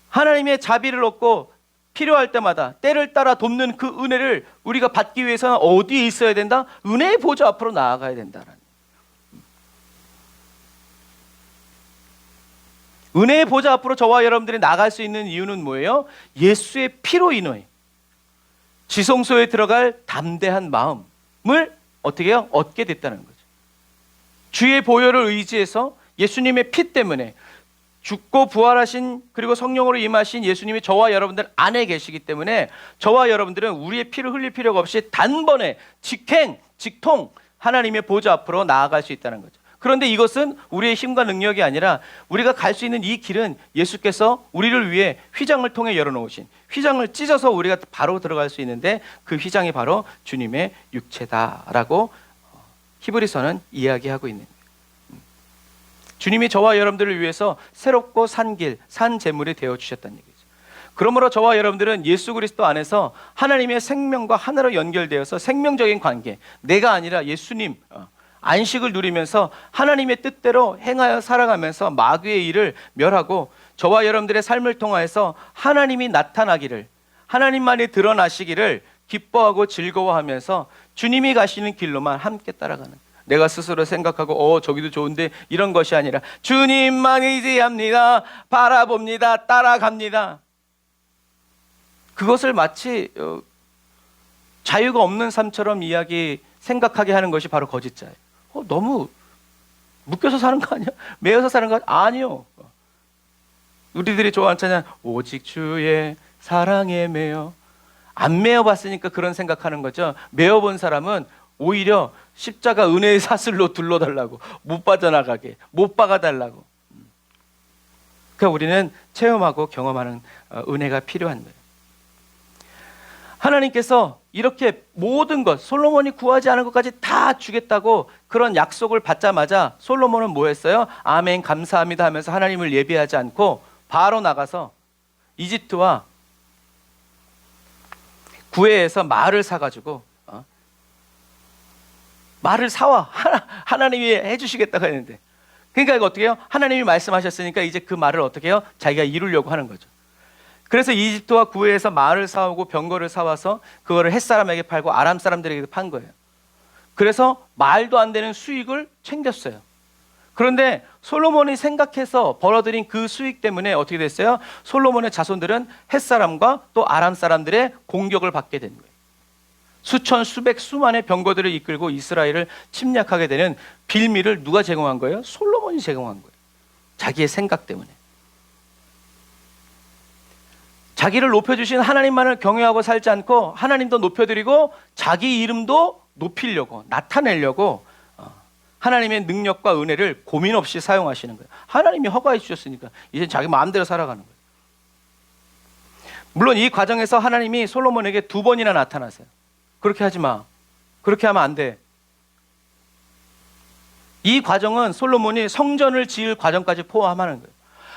하나님의 자비를 얻고 필요할 때마다 때를 따라 돕는 그 은혜를 우리가 받기 위해서는 어디에 있어야 된다? 은혜의 보좌 앞으로 나아가야 된다는. 은혜의 보좌 앞으로 저와 여러분들이 나갈 수 있는 이유는 뭐예요? 예수의 피로 인해 지성소에 들어갈 담대한 마음을 어떻게 해요? 얻게 됐다는 거죠. 주의 보혈을 의지해서 예수님의 피 때문에 죽고 부활하신, 그리고 성령으로 임하신 예수님이 저와 여러분들 안에 계시기 때문에 저와 여러분들은 우리의 피를 흘릴 필요가 없이 단번에 직통 하나님의 보좌 앞으로 나아갈 수 있다는 거죠. 그런데 이것은 우리의 힘과 능력이 아니라 우리가 갈 수 있는 이 길은 예수께서 우리를 위해 휘장을 통해 열어놓으신, 휘장을 찢어서 우리가 바로 들어갈 수 있는데 그 휘장이 바로 주님의 육체다라고 히브리서는 이야기하고 있는 거예요. 주님이 저와 여러분들을 위해서 새롭고 산 길, 산 제물이 되어주셨다는 얘기죠. 그러므로 저와 여러분들은 예수 그리스도 안에서 하나님의 생명과 하나로 연결되어서 생명적인 관계, 내가 아니라 예수님, 안식을 누리면서 하나님의 뜻대로 행하여 살아가면서 마귀의 일을 멸하고 저와 여러분들의 삶을 통하여서 하나님이 나타나기를, 하나님만이 드러나시기를 기뻐하고 즐거워하면서 주님이 가시는 길로만 함께 따라가는, 내가 스스로 생각하고 저기도 좋은데 이런 것이 아니라 주님만 의지합니다, 바라봅니다, 따라갑니다. 그것을 마치 자유가 없는 삶처럼 생각하게 하는 것이 바로 거짓자예요. 너무 묶여서 사는 거 아니야? 매여서 사는 거 아니요. 우리들이 좋아하는 찬양, 오직 주의 사랑에 매여. 안 매여봤으니까 그런 생각하는 거죠. 매여본 사람은 오히려 십자가 은혜의 사슬로 둘러달라고, 못 빠져나가게, 못 박아달라고. 그러니까 우리는 체험하고 경험하는 은혜가 필요한 거예요. 하나님께서 이렇게 모든 것, 솔로몬이 구하지 않은 것까지 다 주겠다고 그런 약속을 받자마자 솔로몬은 뭐 했어요? 아멘 감사합니다 하면서 하나님을 예배하지 않고 바로 나가서 이집트와 구해에서 말을 사가지고 말을 사와. 하나님이 해주시겠다고 했는데, 그러니까 이거 어떻게 해요? 하나님이 말씀하셨으니까 이제 그 말을 어떻게 해요? 자기가 이루려고 하는 거죠. 그래서 이집트와 구해에서 말을 사오고 병거를 사와서 그거를 햇사람에게 팔고 아람 사람들에게 판 거예요. 그래서 말도 안 되는 수익을 챙겼어요. 그런데 솔로몬이 생각해서 벌어들인 그 수익 때문에 어떻게 됐어요? 솔로몬의 자손들은 햇사람과 또 아람 사람들의 공격을 받게 된 거예요. 수천, 수백, 수만의 병거들을 이끌고 이스라엘을 침략하게 되는 빌미를 누가 제공한 거예요? 솔로몬이 제공한 거예요. 자기의 생각 때문에. 자기를 높여주신 하나님만을 경외하고 살지 않고 하나님도 높여드리고 자기 이름도 높이려고, 나타내려고 하나님의 능력과 은혜를 고민 없이 사용하시는 거예요. 하나님이 허가해 주셨으니까 이제 자기 마음대로 살아가는 거예요. 물론 이 과정에서 하나님이 솔로몬에게 2번이나 나타나세요. 그렇게 하지 마. 그렇게 하면 안 돼. 이 과정은 솔로몬이 성전을 지을 과정까지 포함하는 거예요.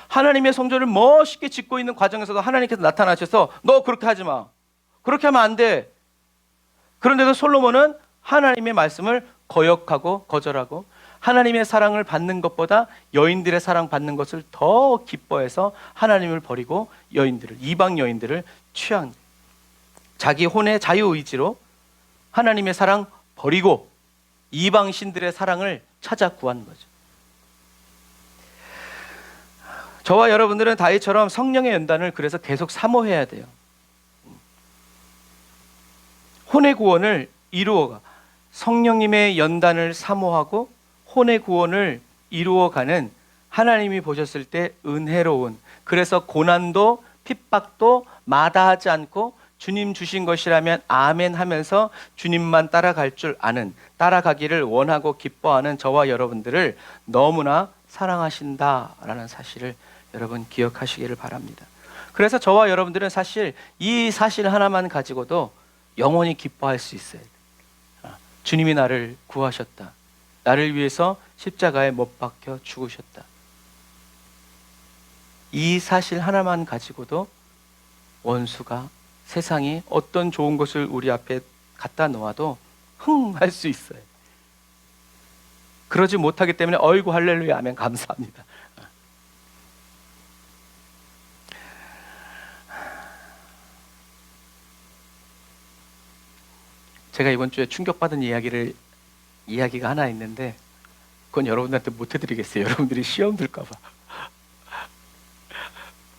하나님의 성전을 멋있게 짓고 있는 과정에서도 하나님께서 나타나셔서 너 그렇게 하지 마. 그렇게 하면 안 돼. 그런데도 솔로몬은 하나님의 말씀을 거역하고 거절하고 하나님의 사랑을 받는 것보다 여인들의 사랑 받는 것을 더 기뻐해서 하나님을 버리고 여인들을, 이방 여인들을 취한, 자기 혼의 자유의지로 하나님의 사랑 버리고 이방 신들의 사랑을 찾아 구한 거죠. 저와 여러분들은 다윗처럼 성령의 연단을 그래서 계속 사모해야 돼요. 혼의 구원을 이루어가, 성령님의 연단을 사모하고 혼의 구원을 이루어가는, 하나님이 보셨을 때 은혜로운, 그래서 고난도 핍박도 마다하지 않고 주님 주신 것이라면 아멘 하면서 주님만 따라갈 줄 아는, 따라가기를 원하고 기뻐하는 저와 여러분들을 너무나 사랑하신다라는 사실을 여러분 기억하시기를 바랍니다. 그래서 저와 여러분들은 사실 이 사실 하나만 가지고도 영원히 기뻐할 수 있어요. 주님이 나를 구하셨다. 나를 위해서 십자가에 못 박혀 죽으셨다. 이 사실 하나만 가지고도 원수가, 세상이 어떤 좋은 것을 우리 앞에 갖다 놓아도 할 수 있어요. 그러지 못하기 때문에 어이구 할렐루야 아멘 감사합니다. 제가 이번 주에 충격받은 이야기가 하나 있는데 그건 여러분들한테 못 해드리겠어요. 여러분들이 시험 들까 봐.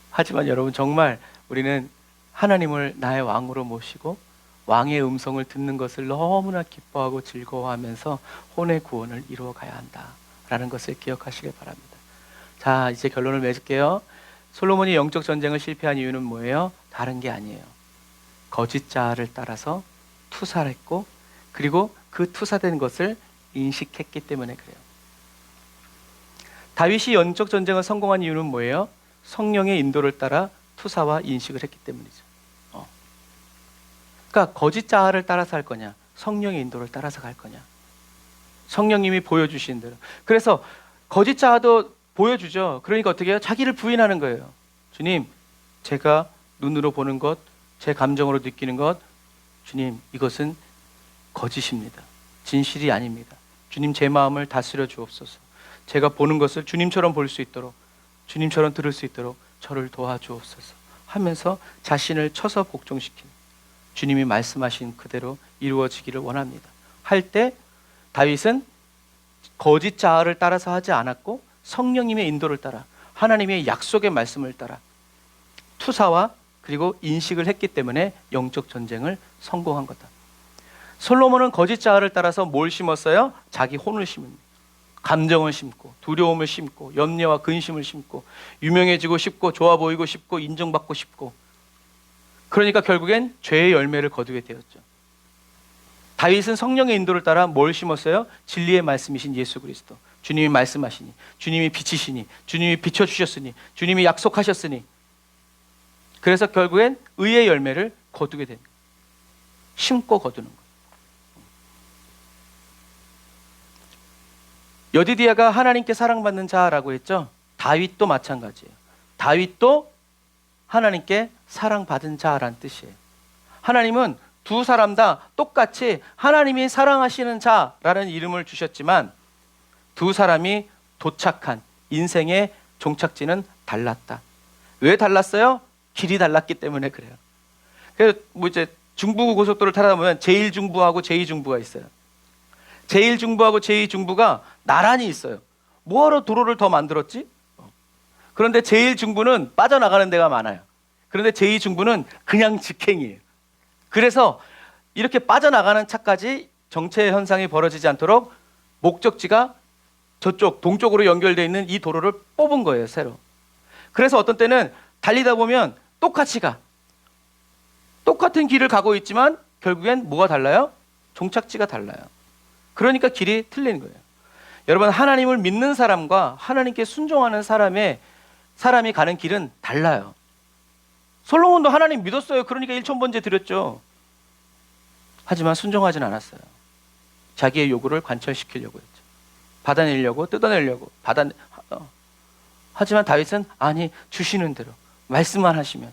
하지만 여러분, 정말 우리는 하나님을 나의 왕으로 모시고 왕의 음성을 듣는 것을 너무나 기뻐하고 즐거워하면서 혼의 구원을 이루어 가야 한다라는 것을 기억하시길 바랍니다. 자, 이제 결론을 맺을게요. 솔로몬이 영적 전쟁을 실패한 이유는 뭐예요? 다른 게 아니에요. 거짓 자아를 따라서 투사를 했고, 그리고 그 투사된 것을 인식했기 때문에 그래요. 다윗이 영적 전쟁을 성공한 이유는 뭐예요? 성령의 인도를 따라 투사와 인식을 했기 때문이죠. 그러니까 거짓 자아를 따라서 할 거냐, 성령의 인도를 따라서 갈 거냐. 성령님이 보여주신 대로. 그래서 거짓 자아도 보여주죠. 그러니까 어떻게 해요? 자기를 부인하는 거예요. 주님, 제가 눈으로 보는 것, 제 감정으로 느끼는 것, 주님, 이것은 거짓입니다. 진실이 아닙니다. 주님, 제 마음을 다스려 주옵소서. 제가 보는 것을 주님처럼 볼 수 있도록, 주님처럼 들을 수 있도록 저를 도와주옵소서 하면서 자신을 쳐서 복종시키는, 주님이 말씀하신 그대로 이루어지기를 원합니다. 할 때 다윗은 거짓 자아를 따라서 하지 않았고 성령님의 인도를 따라, 하나님의 약속의 말씀을 따라 투사와 그리고 인식을 했기 때문에 영적 전쟁을 성공한 거다. 솔로몬은 거짓 자아를 따라서 뭘 심었어요? 자기 혼을 심습니다. 감정을 심고, 두려움을 심고, 염려와 근심을 심고, 유명해지고 싶고, 좋아 보이고 싶고, 인정받고 싶고, 그러니까 결국엔 죄의 열매를 거두게 되었죠. 다윗은 성령의 인도를 따라 뭘 심었어요? 진리의 말씀이신 예수 그리스도, 주님이 말씀하시니, 주님이 빛이시니, 주님이 비춰주셨으니, 주님이 약속하셨으니, 그래서 결국엔 의의 열매를 거두게 됩니다. 심고 거두는 거예요. 여디디아가 하나님께 사랑받는 자라고 했죠. 다윗도 마찬가지예요. 다윗도 하나님께 사랑받은 자라는 뜻이에요. 하나님은 두 사람 다 똑같이 하나님이 사랑하시는 자라는 이름을 주셨지만 두 사람이 도착한 인생의 종착지는 달랐다. 왜 달랐어요? 길이 달랐기 때문에 그래요. 그래서 뭐 이제 중부 고속도로를 타다 보면 제1중부하고 제2중부가 있어요. 제1중부하고 제2중부가 나란히 있어요. 뭐하러 도로를 더 만들었지? 그런데 제1중부는 빠져나가는 데가 많아요. 그런데 제2중부는 그냥 직행이에요. 그래서 이렇게 빠져나가는 차까지 정체 현상이 벌어지지 않도록 목적지가 저쪽 동쪽으로 연결되어 있는 이 도로를 뽑은 거예요, 새로. 그래서 어떤 때는 달리다 보면 똑같이 가. 똑같은 길을 가고 있지만 결국엔 뭐가 달라요? 종착지가 달라요. 그러니까 길이 틀린 거예요. 여러분, 하나님을 믿는 사람과 하나님께 순종하는 사람이 가는 길은 달라요. 솔로몬도 하나님 믿었어요. 그러니까 1,000번째 드렸죠. 하지만 순종하진 않았어요. 자기의 요구를 관철시키려고 했죠. 받아내려고, 뜯어내려고. 하지만 다윗은 아니, 주시는 대로 말씀만 하시면,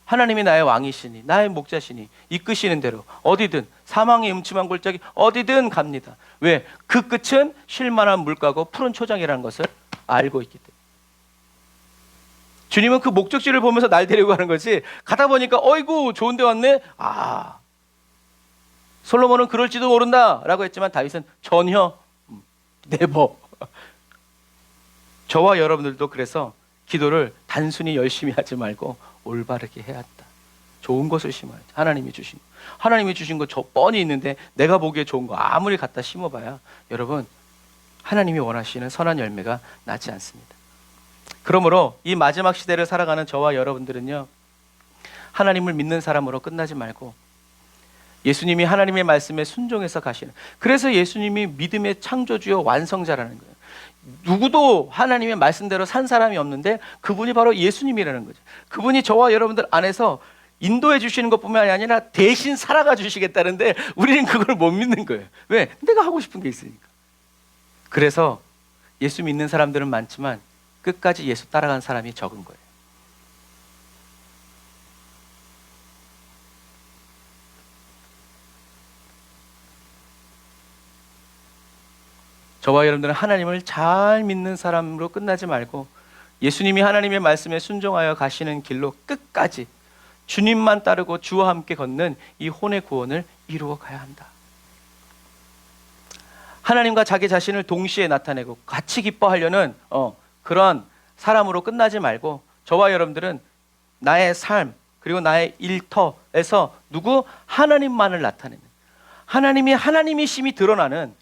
하나님이 나의 왕이시니 나의 목자시니 이끄시는 대로 어디든, 사망의 음침한 골짜기 어디든 갑니다. 왜? 그 끝은 쉴만한 물가고 푸른 초장이라는 것을 알고 있기 때문에. 주님은 그 목적지를 보면서 날 데리고 가는 거지, 가다 보니까 어이구 좋은 데 왔네. 솔로몬은 그럴지도 모른다 라고 했지만 다윗은 전혀 네버. 저와 여러분들도 그래서 기도를 단순히 열심히 하지 말고 올바르게 해야 한다. 좋은 것을 심어야지. 하나님이 주신 거 저 뻔히 있는데 내가 보기에 좋은 거 아무리 갖다 심어봐야 여러분, 하나님이 원하시는 선한 열매가 나지 않습니다. 그러므로 이 마지막 시대를 살아가는 저와 여러분들은요, 하나님을 믿는 사람으로 끝나지 말고 예수님이 하나님의 말씀에 순종해서 가시는, 그래서 예수님이 믿음의 창조주요 완성자라는 거예요. 누구도 하나님의 말씀대로 산 사람이 없는데 그분이 바로 예수님이라는 거죠. 그분이 저와 여러분들 안에서 인도해 주시는 것뿐만 아니라 대신 살아가 주시겠다는데 우리는 그걸 못 믿는 거예요. 왜? 내가 하고 싶은 게 있으니까. 그래서 예수 믿는 사람들은 많지만 끝까지 예수 따라간 사람이 적은 거예요. 저와 여러분들은 하나님을 잘 믿는 사람으로 끝나지 말고 예수님이 하나님의 말씀에 순종하여 가시는 길로 끝까지 주님만 따르고 주와 함께 걷는 이 혼의 구원을 이루어 가야 한다. 하나님과 자기 자신을 동시에 나타내고 같이 기뻐하려는 그런 사람으로 끝나지 말고, 저와 여러분들은 나의 삶 그리고 나의 일터에서 누구? 하나님만을 나타내는, 하나님이 하나님이심이 드러나는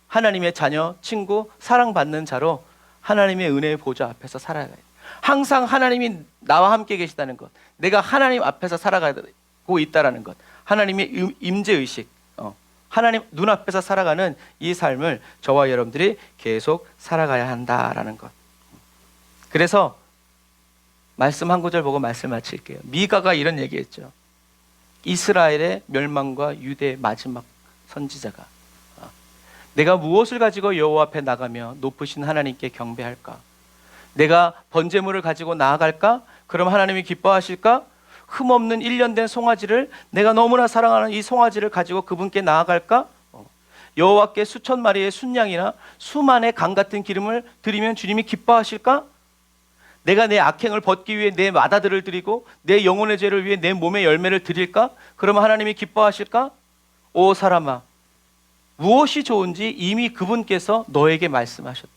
하나님의 자녀, 친구, 사랑받는 자로 하나님의 은혜의 보좌 앞에서 살아가야 돼요. 항상 하나님이 나와 함께 계시다는 것, 내가 하나님 앞에서 살아가고 있다는 것, 하나님의 임재의식, 하나님 눈앞에서 살아가는 이 삶을 저와 여러분들이 계속 살아가야 한다라는 것. 그래서 말씀 한 구절 보고 말씀 마칠게요. 미가가 이런 얘기했죠. 이스라엘의 멸망과 유대의 마지막 선지자가, 내가 무엇을 가지고 여호와 앞에 나가며 높으신 하나님께 경배할까? 내가 번제물을 가지고 나아갈까? 그럼 하나님이 기뻐하실까? 흠없는 1년 된 송아지를, 내가 너무나 사랑하는 이 송아지를 가지고 그분께 나아갈까? 여호와께 수천 마리의 순양이나 수만의 강 같은 기름을 드리면 주님이 기뻐하실까? 내가 내 악행을 벗기 위해 내 마다들을 드리고 내 영혼의 죄를 위해 내 몸의 열매를 드릴까? 그러면 하나님이 기뻐하실까? 오 사람아, 무엇이 좋은지 이미 그분께서 너에게 말씀하셨다.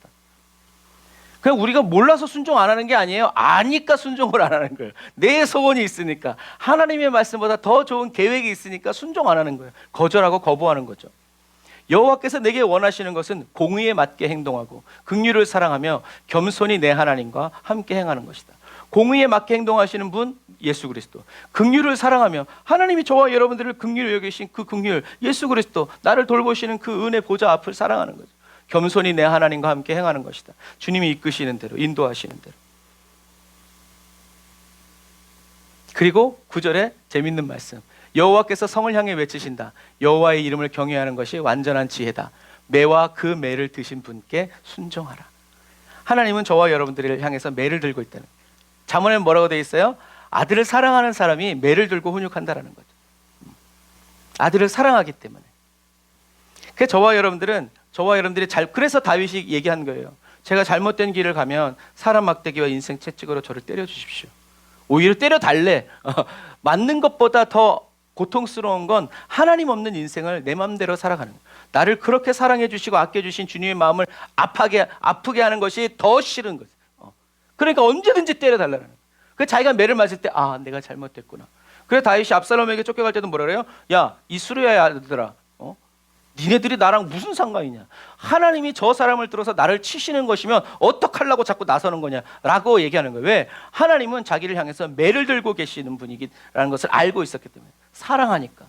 그냥 우리가 몰라서 순종 안 하는 게 아니에요. 아니까 순종을 안 하는 거예요. 내 소원이 있으니까, 하나님의 말씀보다 더 좋은 계획이 있으니까 순종 안 하는 거예요. 거절하고 거부하는 거죠. 여호와께서 내게 원하시는 것은 공의에 맞게 행동하고 긍휼을 사랑하며 겸손히 내 하나님과 함께 행하는 것이다. 공의에 맞게 행동하시는 분 예수 그리스도, 긍휼을 사랑하며 하나님이 저와 여러분들을 긍휼히 여기신 그 긍휼 예수 그리스도, 나를 돌보시는 그 은혜 보좌 앞을 사랑하는 거죠. 겸손히 내 하나님과 함께 행하는 것이다. 주님이 이끄시는 대로, 인도하시는 대로. 그리고 9절에 재밌는 말씀, 여호와께서 성을 향해 외치신다. 여호와의 이름을 경외하는 것이 완전한 지혜다. 매와 그 매를 드신 분께 순종하라. 하나님은 저와 여러분들을 향해서 매를 들고 있다는 거예요. 잠언에 뭐라고 되어 있어요? 아들을 사랑하는 사람이 매를 들고 훈육한다라는 거죠. 아들을 사랑하기 때문에. 그래서 저와 여러분들이 그래서 다윗이 얘기한 거예요. 제가 잘못된 길을 가면 사람 막대기와 인생 채찍으로 저를 때려 주십시오. 오히려 때려 달래. 맞는 것보다 더 고통스러운 건 하나님 없는 인생을 내 마음대로 살아가는 거예요. 나를 그렇게 사랑해 주시고 아껴 주신 주님의 마음을 아프게 하는 것이 더 싫은 거죠. 그러니까 언제든지 때려달라는 거예요. 그 자기가 매를 맞을 때 내가 잘못됐구나. 그래서 다윗이 압살롬에게 쫓겨갈 때도 뭐라 그래요? 야, 이 수르야의 아들들아, 니네들이 나랑 무슨 상관이냐? 하나님이 저 사람을 들어서 나를 치시는 것이면 어떡하려고 자꾸 나서는 거냐? 라고 얘기하는 거예요. 왜? 하나님은 자기를 향해서 매를 들고 계시는 분이라는 것을 알고 있었기 때문에. 사랑하니까.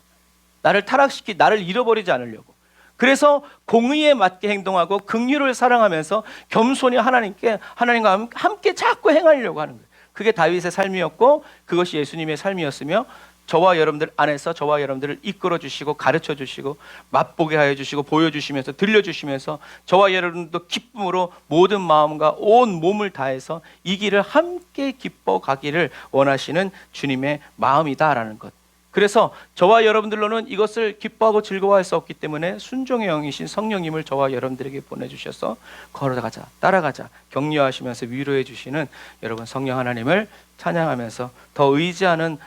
나를 잃어버리지 않으려고. 그래서 공의에 맞게 행동하고 긍휼을 사랑하면서 겸손히 하나님과 함께 자꾸 행하려고 하는 거예요. 그게 다윗의 삶이었고 그것이 예수님의 삶이었으며 저와 여러분들 안에서 저와 여러분들을 이끌어 주시고 가르쳐 주시고 맛보게 하여 주시고 보여주시면서 들려주시면서 저와 여러분도 기쁨으로 모든 마음과 온 몸을 다해서 이 길을 함께 기뻐 가기를 원하시는 주님의 마음이다라는 것. 그래서 저와 여러분들로는 이것을 기뻐하고 즐거워할 수 없기 때문에 순종의 영이신 성령님을 저와 여러분들에게 보내주셔서 걸어가자, 따라가자, 격려하시면서 위로해 주시는 여러분 성령 하나님을 찬양하면서 더 의지하는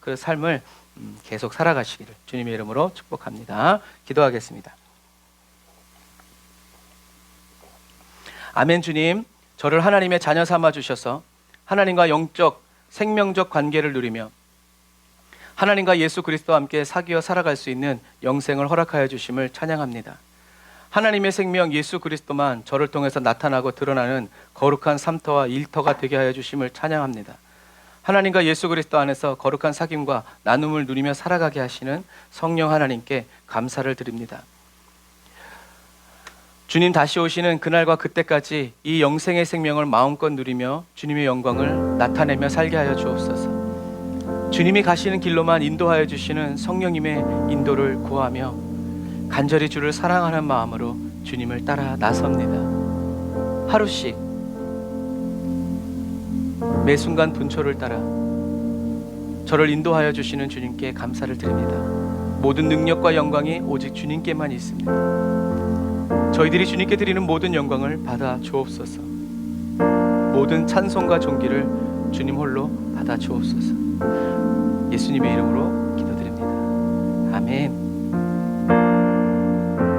그 삶을 계속 살아가시기를 주님의 이름으로 축복합니다. 기도하겠습니다. 아멘. 주님, 저를 하나님의 자녀 삼아 주셔서 하나님과 영적 생명적 관계를 누리며 하나님과 예수 그리스도와 함께 사귀어 살아갈 수 있는 영생을 허락하여 주심을 찬양합니다. 하나님의 생명 예수 그리스도만 저를 통해서 나타나고 드러나는 거룩한 삶터와 일터가 되게 하여 주심을 찬양합니다. 하나님과 예수 그리스도 안에서 거룩한 사귐과 나눔을 누리며 살아가게 하시는 성령 하나님께 감사를 드립니다. 주님 다시 오시는 그날과 그때까지 이 영생의 생명을 마음껏 누리며 주님의 영광을 나타내며 살게 하여 주옵소서. 주님이 가시는 길로만 인도하여 주시는 성령님의 인도를 구하며 간절히 주를 사랑하는 마음으로 주님을 따라 나섭니다. 하루씩 매 순간 분초를 따라 저를 인도하여 주시는 주님께 감사를 드립니다. 모든 능력과 영광이 오직 주님께만 있습니다. 저희들이 주님께 드리는 모든 영광을 받아 주옵소서. 모든 찬송과 존귀를 주님 홀로 받아 주옵소서. 예수님의 이름으로 기도드립니다. 아멘.